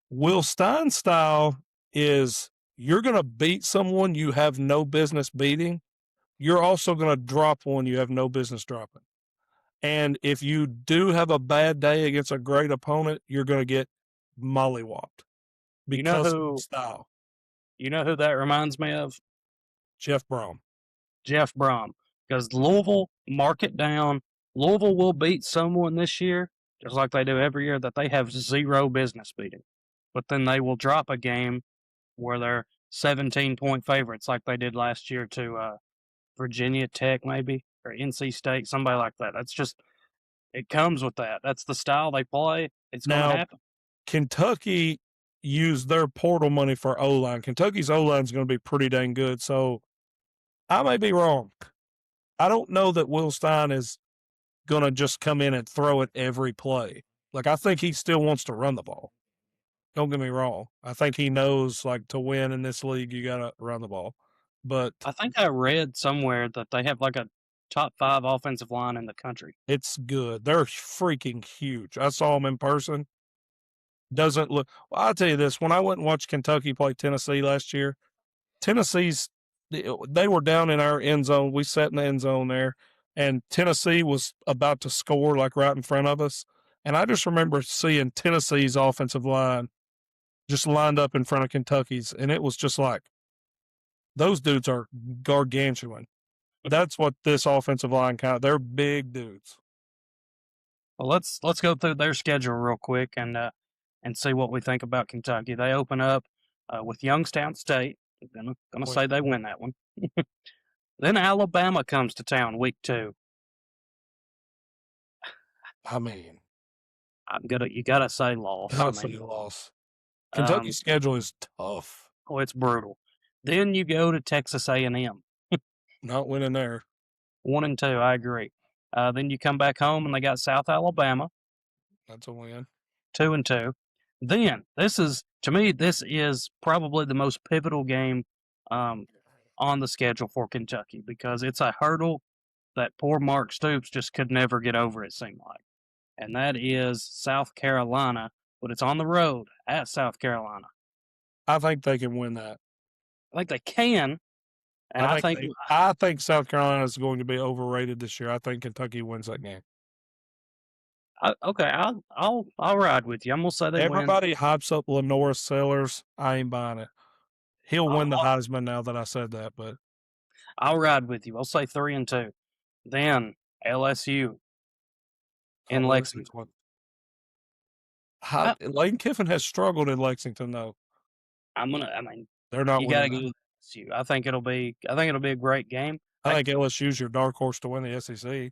Will Stein's style is you're going to beat someone you have no business beating. You're also going to drop one you have no business dropping. And if you do have a bad day against a great opponent, you're going to get mollywopped You know because of the who? style. You know who that reminds me of? Jeff Brom. Jeff Brom. Because Louisville, mark it down. Louisville will beat someone this year, just like they do every year, that they have zero business beating. But then they will drop a game where they're 17-point favorites, like they did last year to Virginia Tech, maybe, or NC State, somebody like that. That's just, it comes with that. That's the style they play. It's going to Now, happen. Kentucky used their portal money for O line. Kentucky's O line is going to be pretty dang good. So I may be wrong. I don't know that Will Stein is going to just come in and throw it every play. Like, I think he still wants to run the ball. Don't get me wrong. I think he knows, like, to win in this league, you got to run the ball. But I think I read somewhere that they have like a top 5 offensive line in the country. it's good. They're freaking huge. I saw them in person. Doesn't look. Well, I'll tell you this: when I went and watched Kentucky play Tennessee last year, Tennessee's they were down in our end zone. We sat in the end zone there, and Tennessee was about to score like right in front of us. And I just remember seeing Tennessee's offensive line just lined up in front of Kentucky's, and it was just like those dudes are gargantuan. That's what this offensive line they're big dudes. Well, let's go through their schedule real quick and see what we think about Kentucky. They open up with Youngstown State. Gonna say they win that one. Then Alabama comes to town week 2. I mean, You gotta say loss. I not mean, a loss. um, Kentucky's schedule is tough. oh, it's brutal. Then you go to Texas A&M, Not winning there. 1-2. I agree. Then you come back home and they got South Alabama, That's a win. 2-2. Then this is probably the most pivotal game on the schedule for Kentucky because it's a hurdle that poor Mark Stoops just could never get over, it seemed like. And that is South Carolina, but it's on the road at South Carolina. I think they can win that. I think they can, and I think South Carolina is going to be overrated this year. I think Kentucky wins that game. Okay, I'll ride with you. I'm gonna say they win. Everybody hypes up Lenora Sellers. I ain't buying it. He'll win the Heisman now that I said that, but I'll ride with you. I'll say 3-2. Then LSU in Lexington. Lane Kiffin has struggled in Lexington though. I mean, They're not you got to winning. go with LSU. I think it'll be a great game. I think LSU's your dark horse to win the SEC.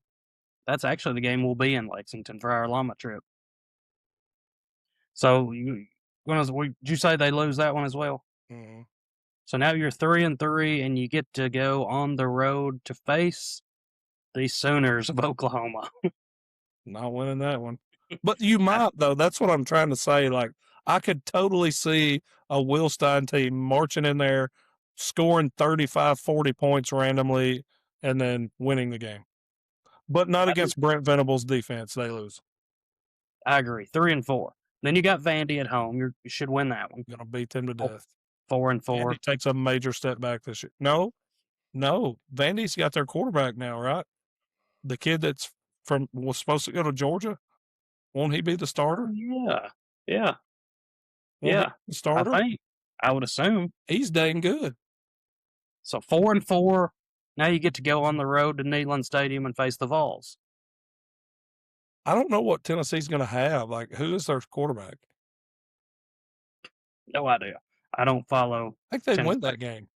That's actually the game we'll be in Lexington for our llama trip. So would you say they lose that one as well? Mm-hmm. So now you're 3-3, and you get to go on the road to face the Sooners of Oklahoma. Not winning that one. But you might, though. That's what I'm trying to say. Like, I could totally see a Will Stein team marching in there, scoring 35, 40 points randomly, and then winning the game. But not against Brent Venables' defense. They lose. I agree. 3-4. Then you got Vandy at home. You should win that one. Going to beat them to death. 4-4. Vandy takes a major step back this year. No. Vandy's got their quarterback now, right? The kid was supposed to go to Georgia. Won't he be the starter? Yeah. Won't he Yeah, be the I starter? think. I would assume. He's dang good. So 4-4. Now you get to go on the road to Neyland Stadium and face the Vols. I don't know what Tennessee's going to have. Like, who is their quarterback? No idea. I don't follow I think they win Tennessee. that game. And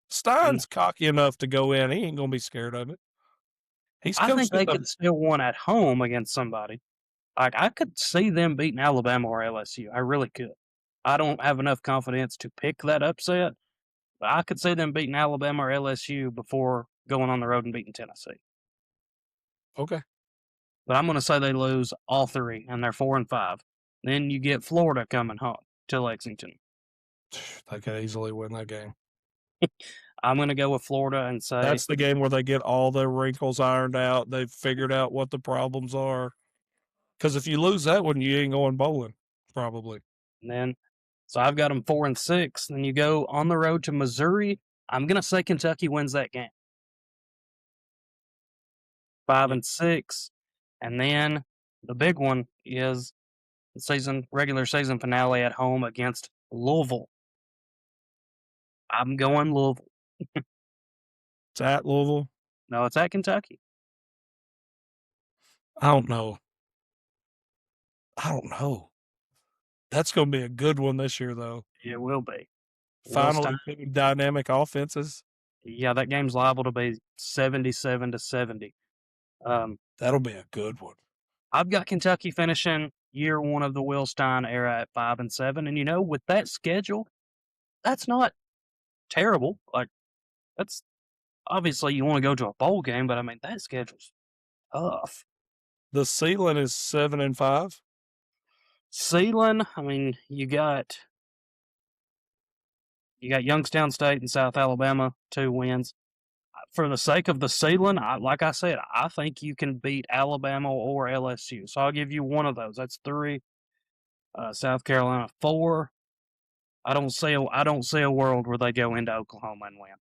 Stein's cocky enough to go in. He ain't going to be scared of it. He's I think coached they in the could still win at home against somebody. Like, I could see them beating Alabama or LSU. I really could. I don't have enough confidence to pick that upset, but I could see them beating Alabama or LSU before going on the road and beating Tennessee. okay. But I'm going to say they lose all three, and they're 4-5. Then you get Florida coming home to Lexington. They could easily win that game. I'm going to go with Florida and say That's the game where they get all their wrinkles ironed out. They've figured out what the problems are. Because if you lose that one, you ain't going bowling, probably. and then. So I've got them 4-6. Then you go on the road to Missouri. I'm going to say Kentucky wins that game. 5-6. And then the big one is the regular season finale at home against Louisville. I'm going Louisville. It's at Louisville. No, it's at Kentucky. I don't know. That's going to be a good one this year, though. It will be. Finally, big dynamic offenses. Yeah, that game's liable to be 77-70. That'll be a good one. I've got Kentucky finishing year one of the Will Stein era at 5-7, and with that schedule, that's not terrible. Like, that's obviously you want to go to a bowl game, but I mean that schedule's tough. The ceiling is 7-5. Sealand, I mean, you got Youngstown State and South Alabama, 2 wins. For the sake of the ceiling, like I said, I think you can beat Alabama or LSU. So I'll give you one of those. That's 3. South Carolina 4. I don't see a world where they go into Oklahoma and win.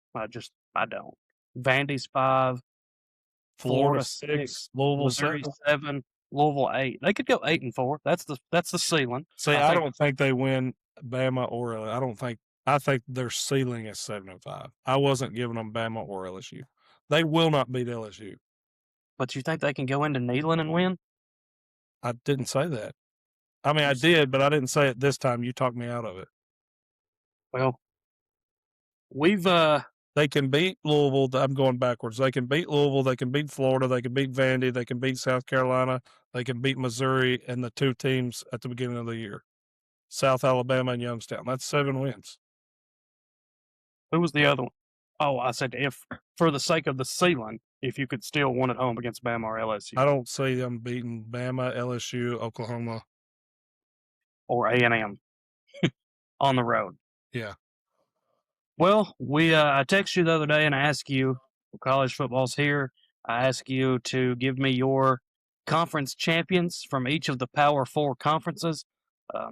I don't. Vandy's 5. Florida 6, Louisville Missouri 7. 7, Louisville 8. They could go 8-4. That's the ceiling. See, I don't think they win Bama or I think their ceiling is 7-5. I wasn't giving them Bama or LSU. They will not beat LSU. But you think they can go into Neyland and win? I didn't say that. I mean, I did, but I didn't say it this time. You talked me out of it. Well, we've They can beat Louisville. I'm going backwards. They can beat Louisville. They can beat Florida. They can beat Vandy. They can beat South Carolina. They can beat Missouri and the 2 teams at the beginning of the year. South Alabama and Youngstown. That's 7 wins. who was the other one? Oh, I said if for the sake of the ceiling, if you could still win at home against Bama or LSU. I don't see them beating Bama, LSU, Oklahoma, or A&M on the road. Yeah. Well, I texted you the other day and I asked you, college football's here. I asked you to give me your conference champions from each of the Power 4 conferences.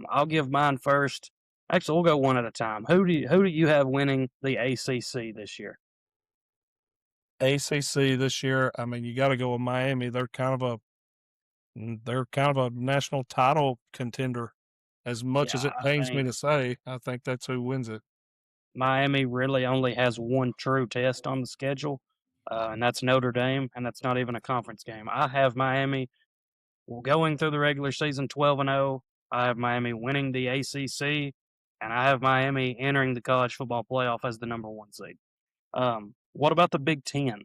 I'll give mine first. Actually, we'll go one at a time. Who do you have winning the ACC this year? ACC this year, I mean, you got to go with Miami. They're kind of a national title contender. As much as it pains me to say, I think that's who wins it. Miami really only has one true test on the schedule, and that's Notre Dame, and that's not even a conference game. I have Miami going through the regular season 12-0. I have Miami winning the ACC, and I have Miami entering the college football playoff as the number 1 seed. What about the Big Ten?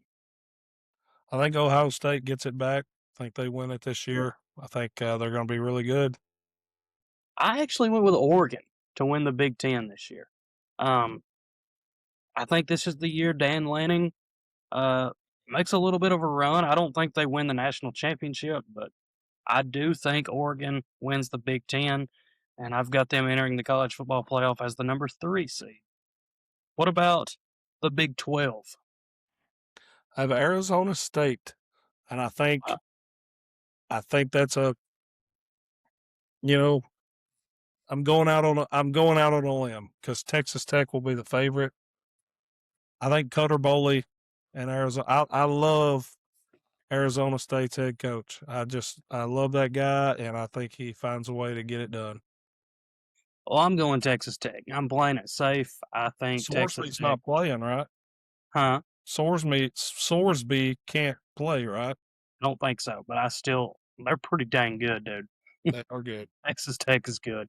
I think Ohio State gets it back. I think they win it this year. I think they're going to be really good. I actually went with Oregon to win the Big Ten this year. I think this is the year Dan Lanning makes a little bit of a run. I don't think they win the national championship, but I do think Oregon wins the Big Ten, and I've got them entering the college football playoff as the number 3 seed. What about the Big 12? I have Arizona State, and I think that's I'm going out on a limb because Texas Tech will be the favorite. I think Cutter Boley and Arizona. I love Arizona State's head coach. I love that guy, and I think he finds a way to get it done. Well, I'm going Texas Tech. I'm playing it safe. I think Texas Sorsby's Tech, not playing, right? huh? Sorsby can't play, right? I don't think so, but they're pretty dang good, dude. They are good. Texas Tech is good.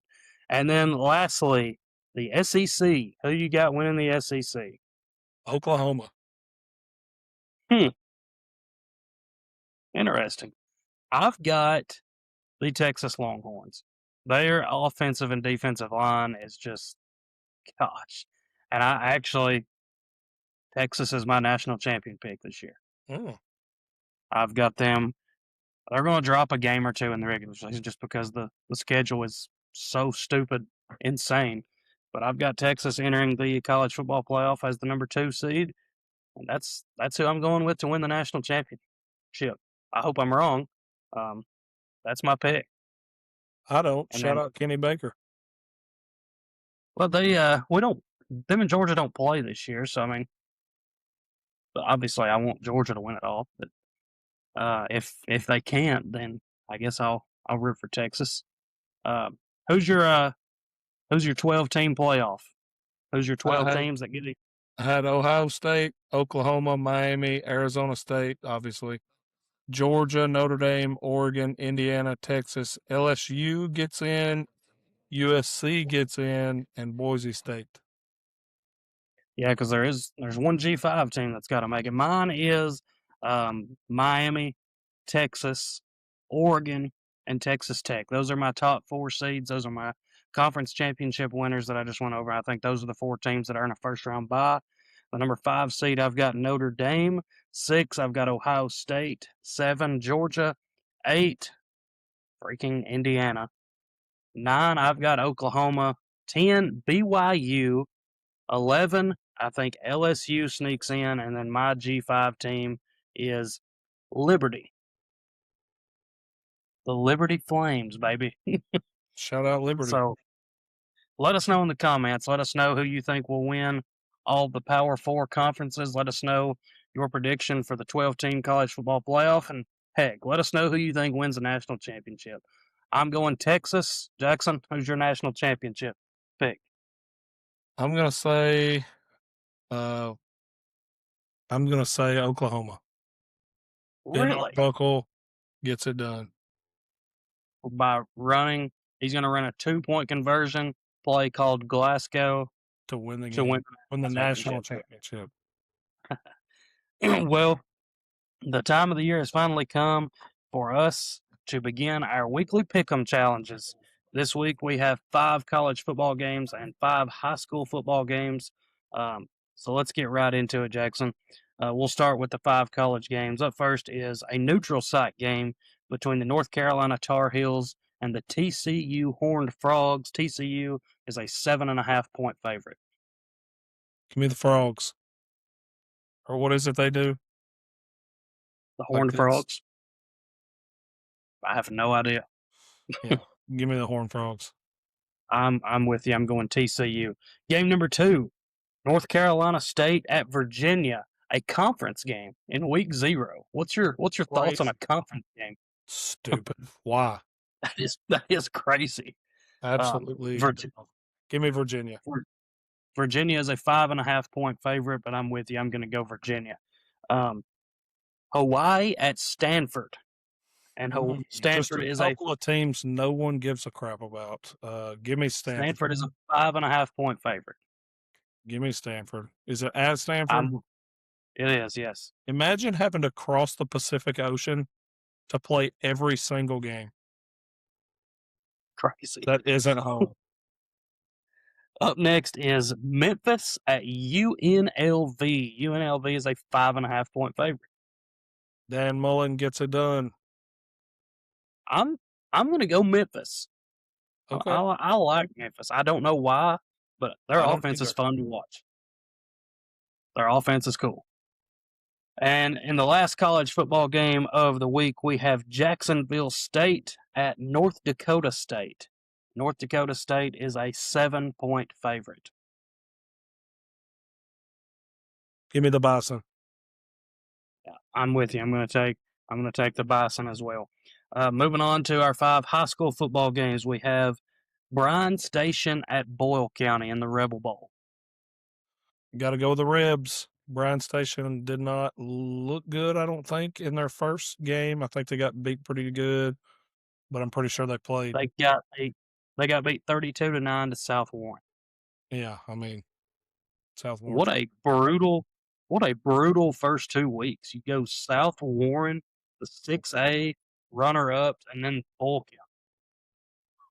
And then lastly, the SEC. Who you got winning the SEC? Oklahoma. Hmm, interesting. I've got the Texas Longhorns. Their offensive and defensive line is just, gosh. And Texas is my national champion pick this year. Mm. I've got them. They're going to drop a game or two in the regular season just because the schedule is so stupid, insane. But I've got Texas entering the college football playoff as the number 2 seed, and that's who I'm going with to win the national championship. I hope I'm wrong. Um, that's my pick. I don't. And Shout then, out Kenny Baker. well, we don't, them and Georgia don't play this year, so I mean, obviously I want Georgia to win it all. But if they can't, then I guess I'll root for Texas. Um, who's your uh, Who's your 12-team playoff? Who's your I 12 had teams that get it? I had Ohio State, Oklahoma, Miami, Arizona State, obviously, Georgia, Notre Dame, Oregon, Indiana, Texas. LSU gets in, USC gets in, and Boise State. Yeah, because there's one G5 team that's got to make it. Mine is Miami, Texas, Oregon, and Texas Tech. Those are my top 4 seeds. Those are my conference championship winners that I just went over. I think those are the 4 teams that earn a first round bye. The number 5 seed, I've got Notre Dame. 6, I've got Ohio State. 7, Georgia. 8, freaking Indiana. 9, I've got Oklahoma. 10, BYU. 11, I think LSU sneaks in, and then my G5 team is Liberty. The Liberty Flames, baby. Shout out Liberty. So let us know in the comments. Let us know who you think will win all the Power 4 conferences. Let us know your prediction for the 12-team college football playoff. And heck, let us know who you think wins the national championship. I'm going Texas. Jackson, who's your national championship pick? I'm gonna say, uh, Oklahoma. Ben Really? Arbuckle gets it done By running. He's going to run a 2-point conversion play called Glasgow to win the to win game, win the the national championship. championship. Well, the time of the year has finally come for us to begin our weekly pick'em challenges. This week we have 5 college football games and 5 high school football games. So let's get right into it, Jackson. We'll start with the 5 college games. Up first is a neutral site game between the North Carolina Tar Heels and the TCU Horned Frogs. TCU is a 7.5-point favorite. Give me the Frogs. Or what is it they do? The Like Horned this? Frogs? I have no idea. Yeah. Give me the Horned Frogs. I'm with you. I'm going TCU. Game number 2, North Carolina State at Virginia, a conference game in week 0. What's your thoughts on Crazy. a conference game? Stupid. Why? That is crazy. Absolutely. Virginia, Give me Virginia. Virginia is a 5.5-point favorite, but I'm with you. I'm going to go Virginia. Um, Hawaii at Stanford, and Just Stanford a is a couple of teams no one gives a crap about. Give me Stanford. Stanford is a 5.5-point favorite. Give me Stanford. Is it at Stanford? It is, yes. Imagine having to cross the Pacific Ocean to play every single game. Crazy. That isn't home. Up next is Memphis at UNLV. UNLV is a 5.5-point favorite. Dan Mullen gets it done. I'm going to go Memphis. Okay. I like Memphis. I don't know why, but their I don't offense is either. fun to watch. Their offense is cool. And in the last college football game of the week, we have Jacksonville State at North Dakota State. North Dakota State is a 7-point favorite. Give me the Bison. Yeah, I'm with you. I'm going to take the Bison as well. Moving on to our 5 high school football games, we have Bryan Station at Boyle County in the Rebel Bowl. Got to go with the Rebs. Bryan Station did not look good, I don't think, in their first game. I think they got beat pretty good, but I'm pretty sure they played. They got beat 32-9 to South Warren. Yeah, I mean, South Warren. What a brutal first 2 weeks. You go South Warren, the 6A runner up, and then Boyle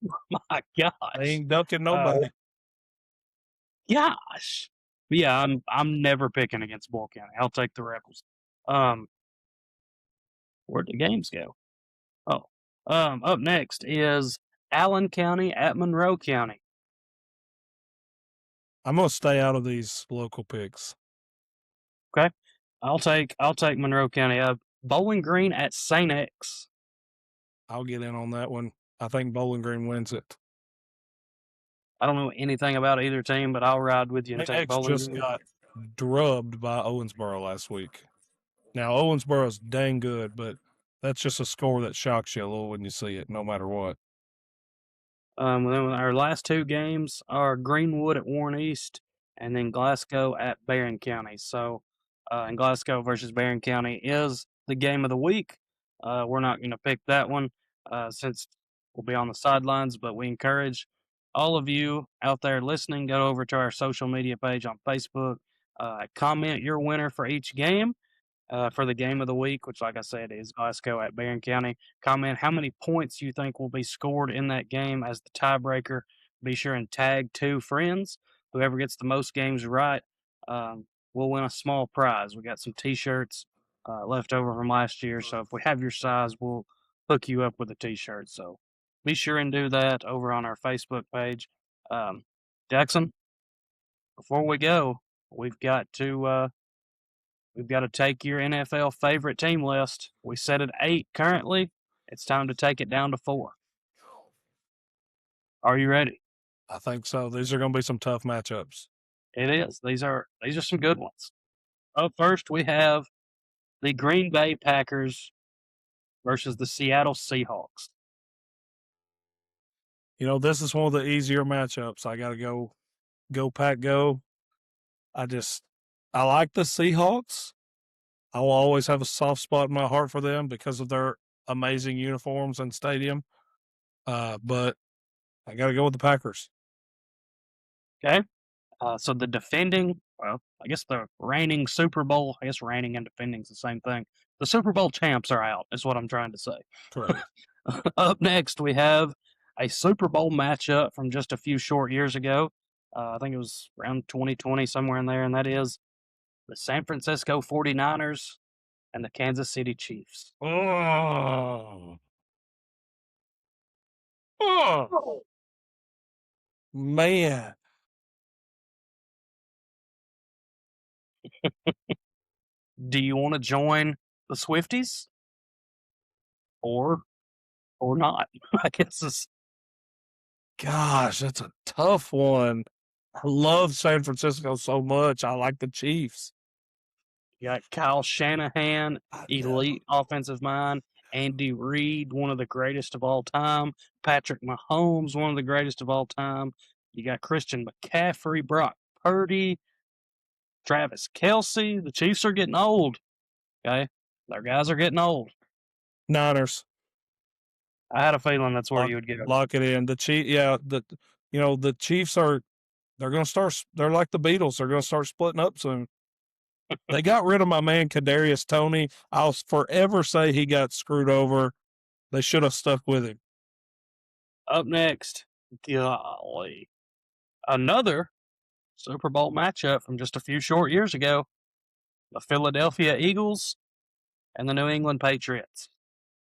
County. My They gosh. ain't ducking Uh, nobody. gosh. But yeah, I'm never picking against Boyle County. I'll take the Rebels. Um, where'd the games go? Oh, up next is Allen County at Monroe County. I'm going to stay out of these local picks. Okay, I'll take Monroe County. Bowling Green at St. X. I'll get in on that one. I think Bowling Green wins it. I don't know anything about either team, but I'll ride with you and St. take X Bowling just Green. got drubbed by Owensboro last week. Now, Owensboro's dang good, but that's just a score that shocks you a little when you see it, no matter what. Then our last two games are Greenwood at Warren East, and then Glasgow at Barron County. So, and Glasgow versus Barron County is the game of the week. We're not going to pick that one since we'll be on the sidelines, but we encourage all of you out there listening, go over to our social media page on Facebook, comment your winner for each game. For the game of the week, which, like I said, is Glasgow at Barron County. Comment how many points you think will be scored in that game as the tiebreaker. Be sure and tag 2 friends. Whoever gets the most games right will win a small prize. We got some T-shirts left over from last year, so if we have your size, we'll hook you up with a T-shirt. So be sure and do that over on our Facebook page. Jackson, before we go, we've got to take your NFL favorite team list. We set it 8 currently. It's time to take it down to 4. Are you ready? I think so. These are going to be some tough matchups. It is. These are some good ones. Up first, we have the Green Bay Packers versus the Seattle Seahawks. You know, this is one of the easier matchups. I got to go Pack, go. I like the Seahawks. I will always have a soft spot in my heart for them because of their amazing uniforms and stadium. But I got to go with the Packers. Okay. So the defending, well, I guess the reigning Super Bowl, I guess reigning and defending is the same thing. The Super Bowl champs are out, is what I'm trying to say. Correct. Up next, we have a Super Bowl matchup from just a few short years ago. I think it was around 2020, somewhere in there, and that is the San Francisco 49ers and the Kansas City Chiefs. Oh. Oh. Man. Do you want to join the Swifties or not? I guess it's Gosh, that's a tough one. I love San Francisco so much. I like the Chiefs. you got Kyle Shanahan, I know. elite offensive mind. Andy Reid, one of the greatest of all time. Patrick Mahomes, one of the greatest of all time. You got Christian McCaffrey, Brock Purdy, Travis Kelsey. The Chiefs are getting old. Okay, their guys are getting old. Niners. I had a feeling that's where you would get. Lock it in. The the Chiefs they're going to start. They're like the Beatles. They're going to start splitting up soon. They got rid of my man Kadarius Toney. I'll forever say he got screwed over. They should have stuck with him. Up next, golly, another Super Bowl matchup from just a few short years ago: the Philadelphia Eagles and the New England Patriots.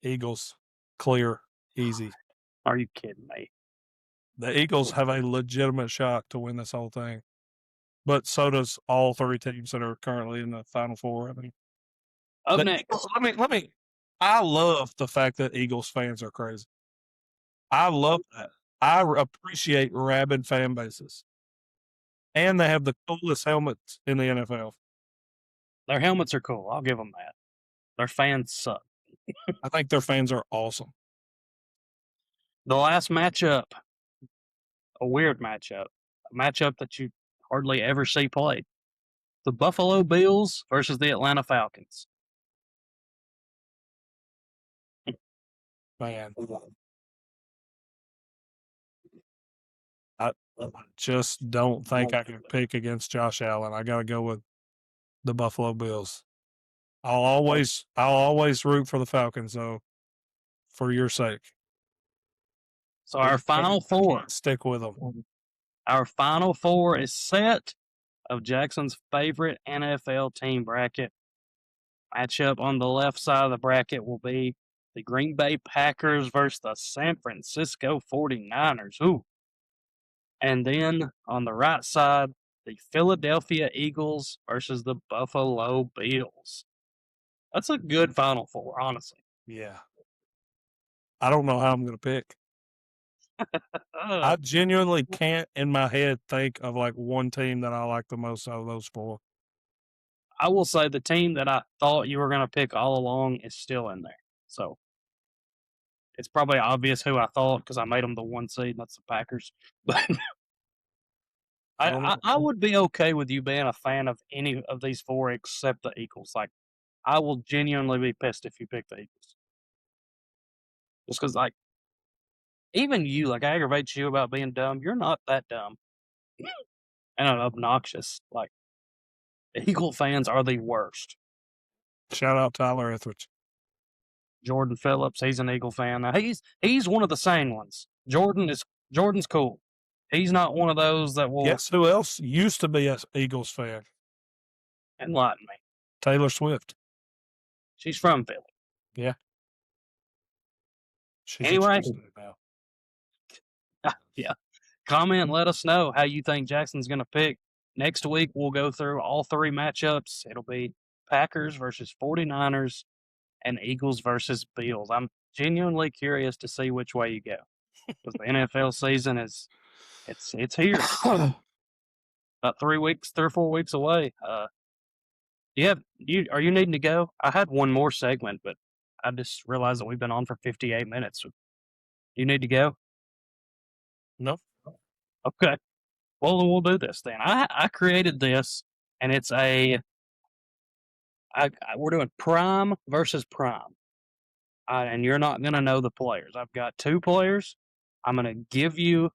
Eagles, clear, easy. Are you kidding me? The Eagles have a legitimate shot to win this whole thing, but so does all 3 teams that are currently in the Final Four. I mean, Up next, let me. I love the fact that Eagles fans are crazy. I love that. I appreciate rabid fan bases, and they have the coolest helmets in the NFL. their helmets are cool. I'll give them that. Their fans suck. I think their fans are awesome. The last matchup, a weird matchup, a matchup that you hardly ever see played. The Buffalo Bills versus the Atlanta Falcons. Man, I just don't think I can pick against Josh Allen. I got to go with the Buffalo Bills. I'll always root for the Falcons though, for your sake. So our final four. Stick with them. Our final four is set of Jackson's favorite NFL team bracket. Matchup on the left side of the bracket will be the Green Bay Packers versus the San Francisco 49ers. Ooh. And then on the right side, the Philadelphia Eagles versus the Buffalo Bills. That's a good final four, honestly. Yeah. I don't know how I'm going to pick. I genuinely can't in my head think of like one team that I like the most out of those four. I will say the team that I thought you were going to pick all along is still in there. So it's probably obvious who I thought because I made them the 1 seed, and that's the Packers. But I would be okay with you being a fan of any of these four except the Eagles. Like, I will genuinely be pissed if you pick the Eagles. Just because, like, even you, like, aggravates you about being dumb. You're not that dumb and obnoxious. Like, Eagle fans are the worst. Shout out Tyler Etheridge. Jordan Phillips, he's an Eagle fan. Now he's one of the sane ones. Jordan's cool. He's not one of those that will Guess who else used to be an Eagles fan? enlighten me. Taylor Swift. She's from Philly. Yeah. She's Anyway. now. Yeah. Comment, let us know how you think Jackson's going to pick. Next week, we'll go through all three matchups. It'll be Packers versus 49ers and Eagles versus Bills. I'm genuinely curious to see which way you go because the NFL season is it's here. About 3 weeks, 3 or 4 weeks away. Are you needing to go? I had one more segment, but I just realized that we've been on for 58 minutes. You need to go? No. Okay. Well, then we'll do this then. I created this, and it's we're doing prime versus prime. And you're not going to know the players. I've got 2 players. I'm going to give you,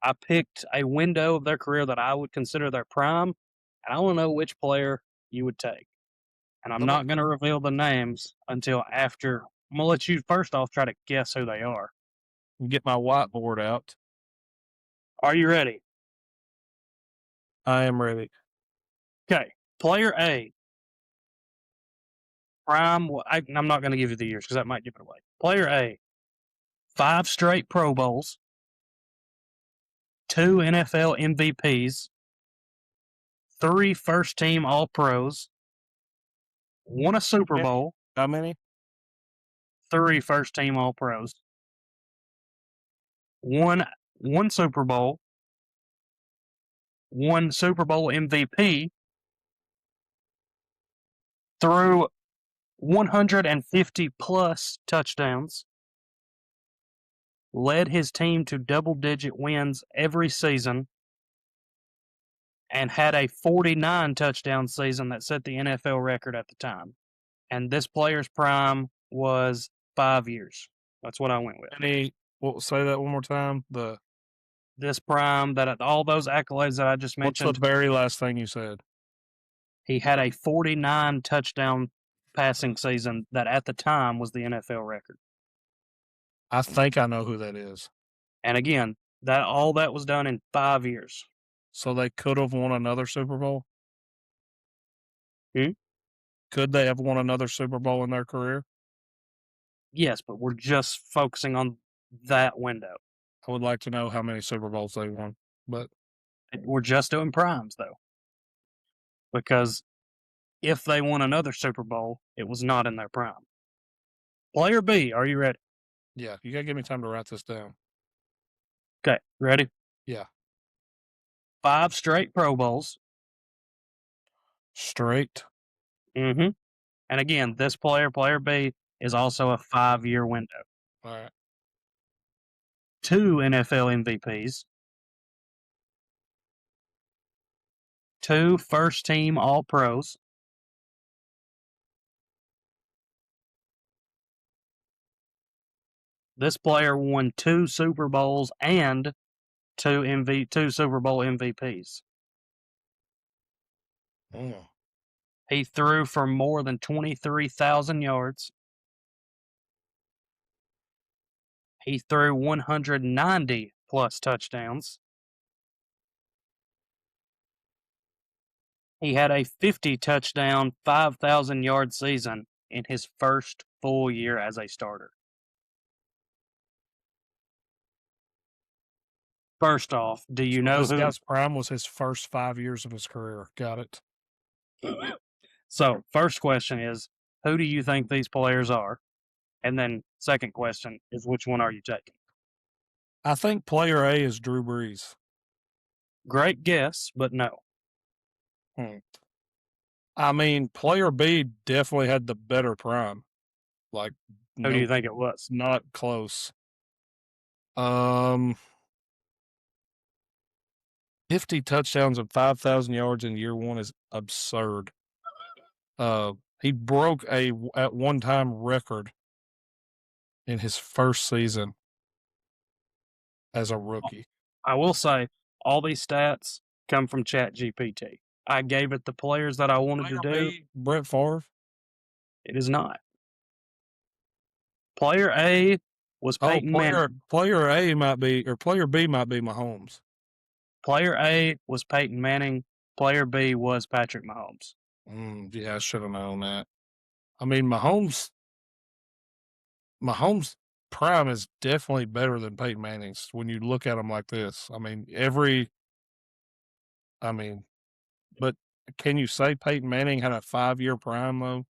I picked a window of their career that I would consider their prime, and I want to know which player you would take. And I'm not going to reveal the names until after. I'm going to let you first off try to guess who they are. Get my whiteboard out. Are you ready? I am ready. Okay. Player A. Prime. I'm not going to give you the years because that might give it away. Player A. 5 straight Pro Bowls. 2 NFL MVPs. 3 first-team All-Pros. Won a Super Bowl. How many? 3 first-team All-Pros. Won Super Bowl. 1 Super Bowl MVP. Threw 150-plus touchdowns. Led his team to double-digit wins every season. And had a 49 touchdown season that set the NFL record at the time. And this player's prime was 5 years. That's what I went with. Say that one more time. This prime, that all those accolades that I just mentioned. What's the very last thing you said? He had a 49 touchdown passing season that at the time was the NFL record. I think I know who that is. And again, all that was done in 5 years. So they could have won another Super Bowl? Hmm? Could they have won another Super Bowl in their career? Yes, but we're just focusing on that window. I would like to know how many Super Bowls they won, but we're just doing primes, though. Because if they won another Super Bowl, it was not in their prime. Player B, are you ready? Yeah, you got to give me time to write this down. Okay, ready? Yeah. 5 straight Pro Bowls. Straight? Mm-hmm. And again, this player B, is also a 5-year window. All right. 2 NFL MVPs. 2 first-team All-Pros. This player won 2 Super Bowls and 2 Super Bowl MVPs. Mm. He threw for more than 23,000 yards. He threw 190 plus touchdowns. He had a 50 touchdown, 5,000 yard season in his first full year as a starter. First off, do you So know this who? guy's prime was his first 5 years of his career. Got it. So, first question is, who do you think these players are? And then, second question is, which one are you taking? I think player A is Drew Brees. Great guess, but no. I mean, player B definitely had the better prime. Like, Who do you no, think it was? not close. Um, 50 touchdowns and 5,000 yards in year one is absurd. He broke a at one time record in his first season as a rookie. I will say, all these stats come from ChatGPT. I gave it the players that I wanted to Player do. B, Brett Favre. It is not. Player A was Oh, Peyton Manning. player A might be, or player B might be Mahomes. Player A was Peyton Manning. Player B was Patrick Mahomes. Yeah, I should have known that. I mean, Mahomes' prime is definitely better than Peyton Manning's when you look at him like this. But can you say Peyton Manning had a 5-year prime though?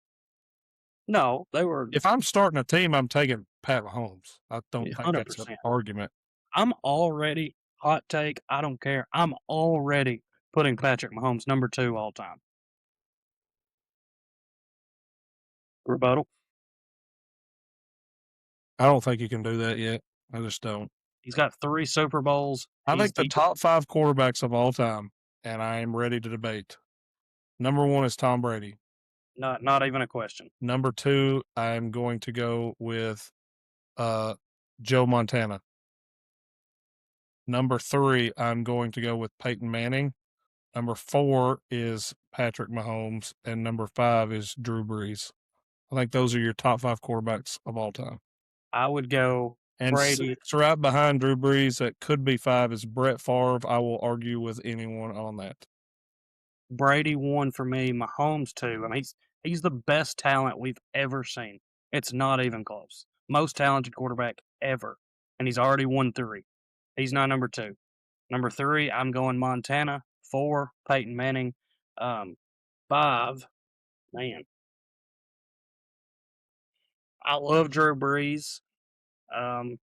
No, they were If I'm starting a team, I'm taking Pat Mahomes. I don't think that's an 100%. argument. I'm already, hot take, I don't care. I'm already putting Patrick Mahomes number 2 all time. Rebuttal. I don't think you can do that yet. I just don't. He's got 3 Super Bowls. I He's think the top 5 quarterbacks of all time, and I am ready to debate. Number 1 is Tom Brady. not even a question. Number 2, I'm going to go with Joe Montana. Number 3, I'm going to go with Peyton Manning. Number 4 is Patrick Mahomes, and number 5 is Drew Brees. I think those are your top 5 quarterbacks of all time. I would go And Brady. 6 right behind Drew Brees, that could be 5, is Brett Favre. I will argue with anyone on that. Brady 1 for me, Mahomes 2. I mean, he's the best talent we've ever seen. It's not even close. Most talented quarterback ever, and he's already won 3. He's not number 2. Number 3, I'm going Montana. 4, Peyton Manning. 5, man, I love Drew Brees. Um,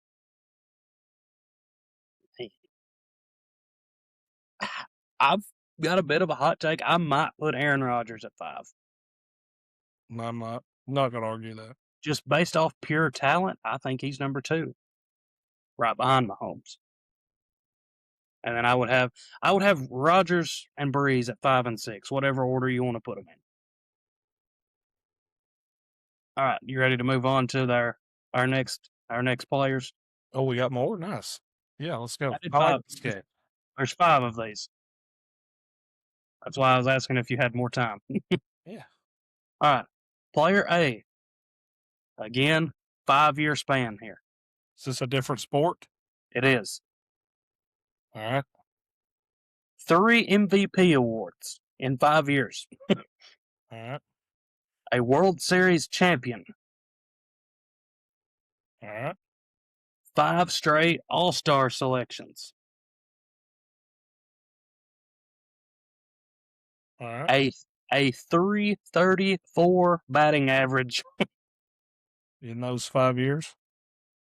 I've got a bit of a hot take. I might put Aaron Rodgers at 5. I'm not going to argue that. Just based off pure talent, I think he's number 2, right behind Mahomes. And then I would have Rodgers and Brees at 5 and 6, whatever order you want to put them in. All right, you ready to move on to our next players? Oh, we got more? Nice. Yeah, let's go. I did I like 5. this game. There's 5 of these. That's why I was asking if you had more time. Yeah. All right, player A. Again, 5-year span here. Is this a different sport? It is. All right. 3 MVP awards in 5 years. All right. A World Series champion. All right. 5 straight All-Star selections. All right. A 334 batting average. In those 5 years?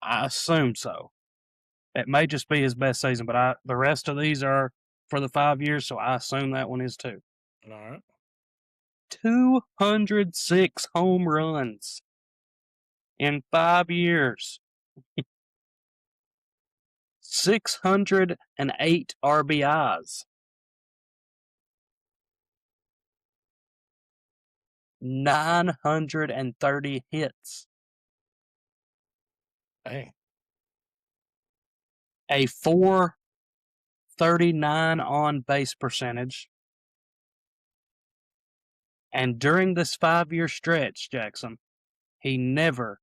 I assume so. It may just be his best season, but the rest of these are for the 5 years, so I assume that one is too. All right. 206 home runs in 5 years. 608 RBIs. 930 hits, Dang. a 439 on base percentage. And during this 5-year stretch, Jackson, he never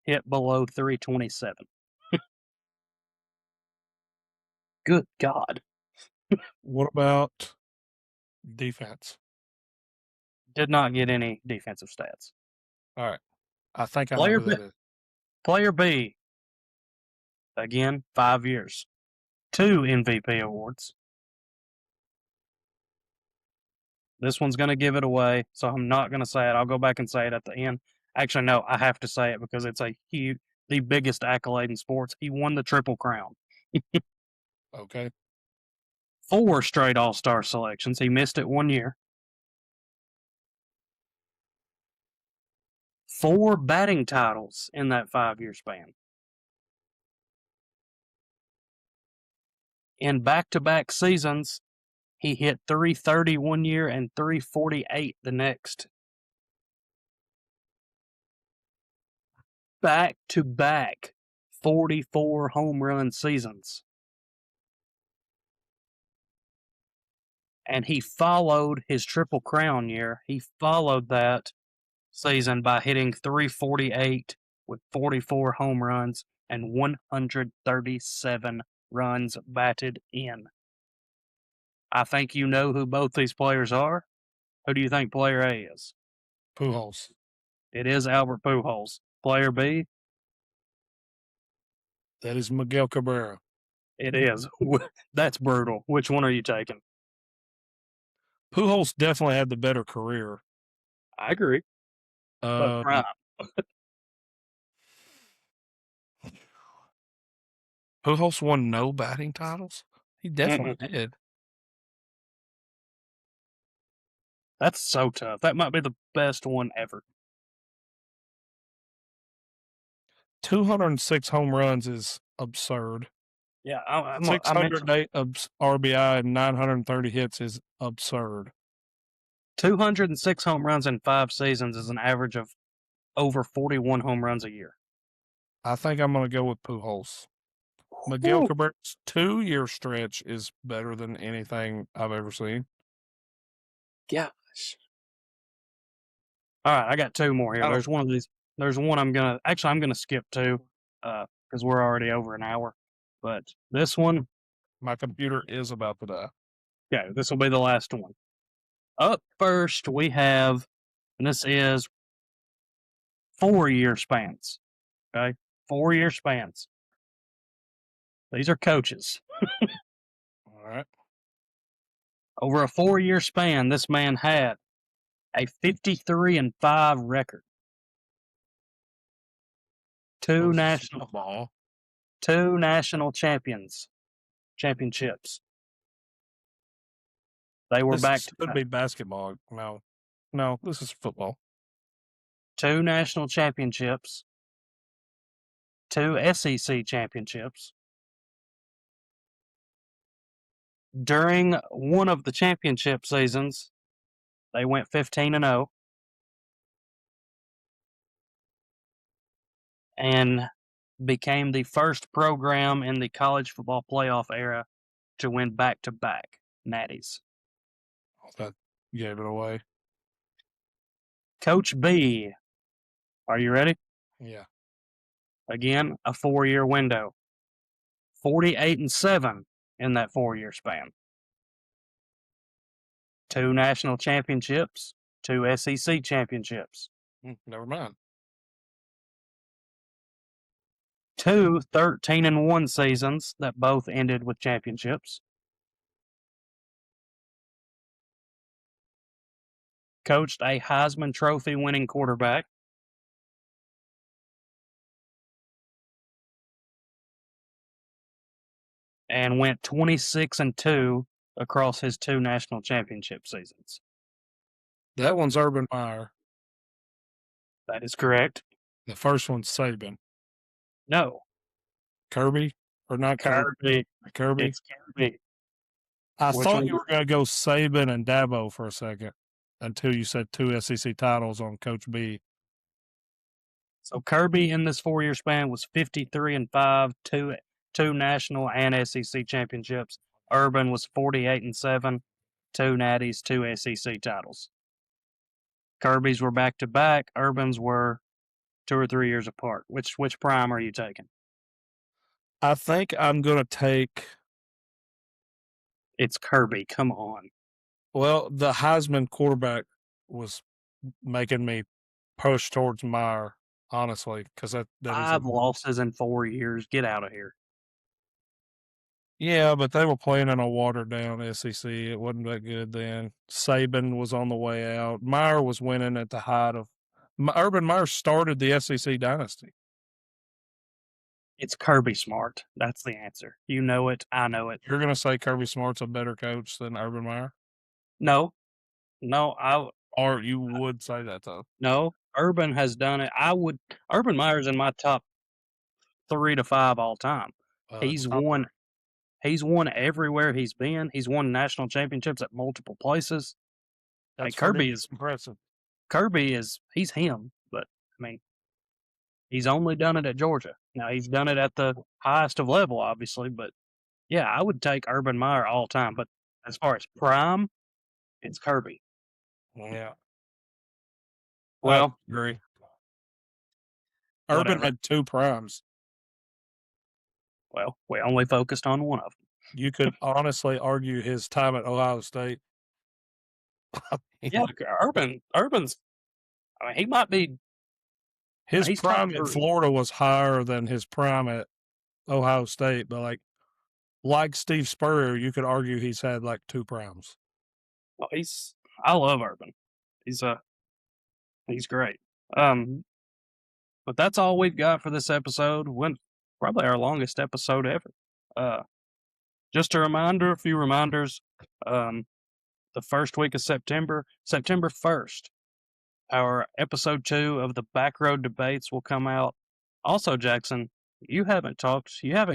hit below 327. Good God. What about defense? Did not get any defensive stats. All right. I think I know Player who B, that is. player B, again, 5 years, 2 MVP awards. This one's going to give it away, so I'm not going to say it. I'll go back and say it at the end. Actually, no, I have to say it because it's the biggest accolade in sports. He won the Triple Crown. Okay. 4 straight All-Star selections. He missed it 1 year. 4 batting titles in that 5-year span. In back-to-back seasons, he hit 330 1 year and 348 the next. Back-to-back 44 home run seasons. And he followed his Triple Crown year. He followed that season by hitting 348 with 44 home runs and 137 runs batted in. I think you know who both these players are. Who do you think player A is? Pujols. It is Albert Pujols. Player B? That is Miguel Cabrera. It is. That's brutal. Which one are you taking? Pujols definitely had the better career. I agree. But prime. Pujols won no batting titles? He definitely did. That's so tough. That might be the best one ever. 206 home runs is absurd. Yeah, I mentioned 608 RBI and 930 hits is absurd. 206 home runs in 5 seasons is an average of over 41 home runs a year. I think I'm going to go with Pujols. Miguel Cabrera's 2-year stretch is better than anything I've ever seen. Gosh. All right, I got 2 more here. There's one of these. There's one I'm gonna skip 2 because we're already over an hour. But this one, My computer is about to die. okay, this will be the last one. Up first, we have, and this is 4-year spans. Okay, 4-year spans. These are coaches. All right. Over a 4-year span, this man had a 53-5 record. Two national championships. They were back to could be basketball. No, this is football. 2 national championships, 2 SEC championships. During one of the championship seasons, they went 15-0 and became the first program in the college football playoff era to win back-to-back natties. That gave it away. Coach B, are you ready? Yeah. Again, a 4-year window. 48-7 in that 4-year span. 2 national championships, 2 SEC championships. Never mind. 2 13-1 seasons that both ended with championships. Coached a Heisman Trophy winning quarterback. And went 26-2 across his 2 national championship seasons. That one's Urban Meyer. That is correct. The first one's Saban. No. Kirby? Or not Kirby? Kirby? It's Kirby. I thought you were going to go Saban and Dabo for a second. until you said 2 SEC titles on Coach B. So Kirby in this 4-year span was 53-5, two national and SEC championships. Urban was 48-7, two natties, two SEC titles. Kirby's were back to back. Urban's were 2 or 3 years apart. Which prime are you taking? I think I'm going to take. It's Kirby. Come on. Well, the Heisman quarterback was making me push towards Meyer, honestly, because that is a 5 losses in 4 years. Get out of here. yeah, but they were playing in a watered down SEC. It wasn't that good then. Saban was on the way out. Meyer was winning at the height of Urban Meyer started the SEC dynasty. It's Kirby Smart. That's the answer. You know it. I know it. You're going to say Kirby Smart's a better coach than Urban Meyer? No, Or you would say that, though. no. Urban has done it. Urban Meyer's in my top 3 to 5 all time. He's Top won. He's won everywhere he's been. He's won national championships at multiple places. That's Kirby is impressive. he's him, but I mean, he's only done it at Georgia. Now he's done it at the highest of level, obviously, but yeah, I would take Urban Meyer all time. But as far as prime, it's Kirby. Yeah. Well, I agree. whatever. Urban had 2 primes. Well, we only focused on one of them. You could honestly argue his time at Ohio State. Yeah, Urban's. I mean, he might be. His He's prime top at 3. Florida was higher than his prime at Ohio State, but like Steve Spurrier, you could argue he's had 2 primes. Well, I love Urban. He's great. But that's all we've got for this episode. Went probably our longest episode ever. Just a few reminders. The first week of September 1st, our episode 2 of the Backroad Debates will come out. Also, Jackson, you haven't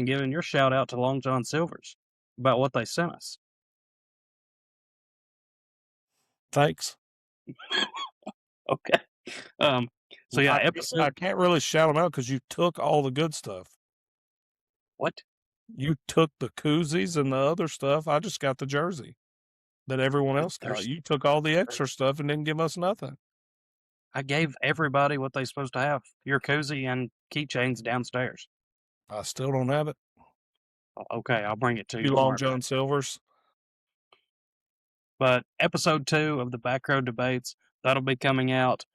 given your shout out to Long John Silver's about what they sent us. Thanks. Okay. So yeah, I can't really shout them out because you took all the good stuff. What? You took the koozies and the other stuff. I just got the jersey that everyone else got. You took all the extra stuff and didn't give us nothing. I gave everybody what they're supposed to have. Your koozie and keychains downstairs. I still don't have it. Okay, I'll bring it to you. Long John Silver's. But episode 2 of the Backroad Debates, that'll be coming out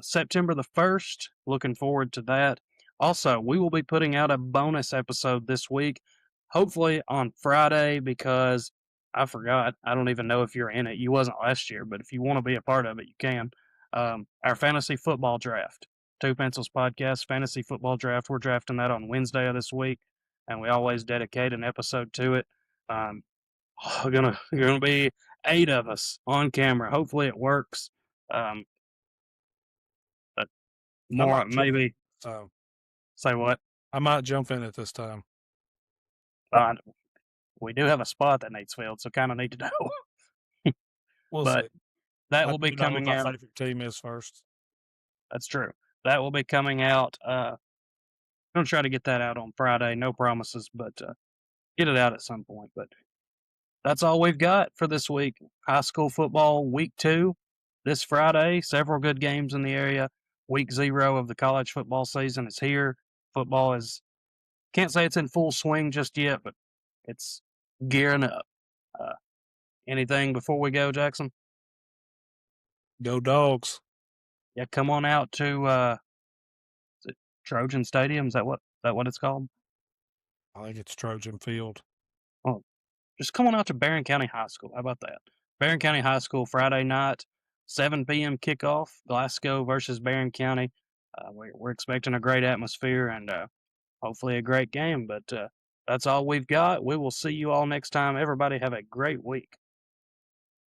September the 1st. Looking forward to that. Also, we will be putting out a bonus episode this week, hopefully on Friday, because I forgot. I don't even know if you're in it. You wasn't last year, but if you want to be a part of it, you can. Our fantasy football draft, Two Pencils Podcast fantasy football draft. We're drafting that on Wednesday of this week, and we always dedicate an episode to it. Gonna be 8 of us on camera. Hopefully it works. But more maybe. Say what? I might jump in at this time. We do have a spot that needs filled, so kind of need to know. We'll but see. That will be coming out. My favorite team is first. That's true. That will be coming out. I'm gonna try to get that out on Friday. No promises, but get it out at some point. But that's all we've got for this week. High school football week 2 this Friday. Several good games in the area. Week 0 of the college football season is here. Football can't say it's in full swing just yet, but it's gearing up. Anything before we go, Jackson? Go Dogs. Yeah, come on out to is it Trojan Stadium? Is that what it's called? I think it's Trojan Field. Oh, just come on out to Barron County High School. How about that? Barron County High School Friday night, 7 p.m. kickoff. Glasgow versus Barron County. We're expecting a great atmosphere and hopefully a great game. But that's all we've got. We will see you all next time. Everybody have a great week.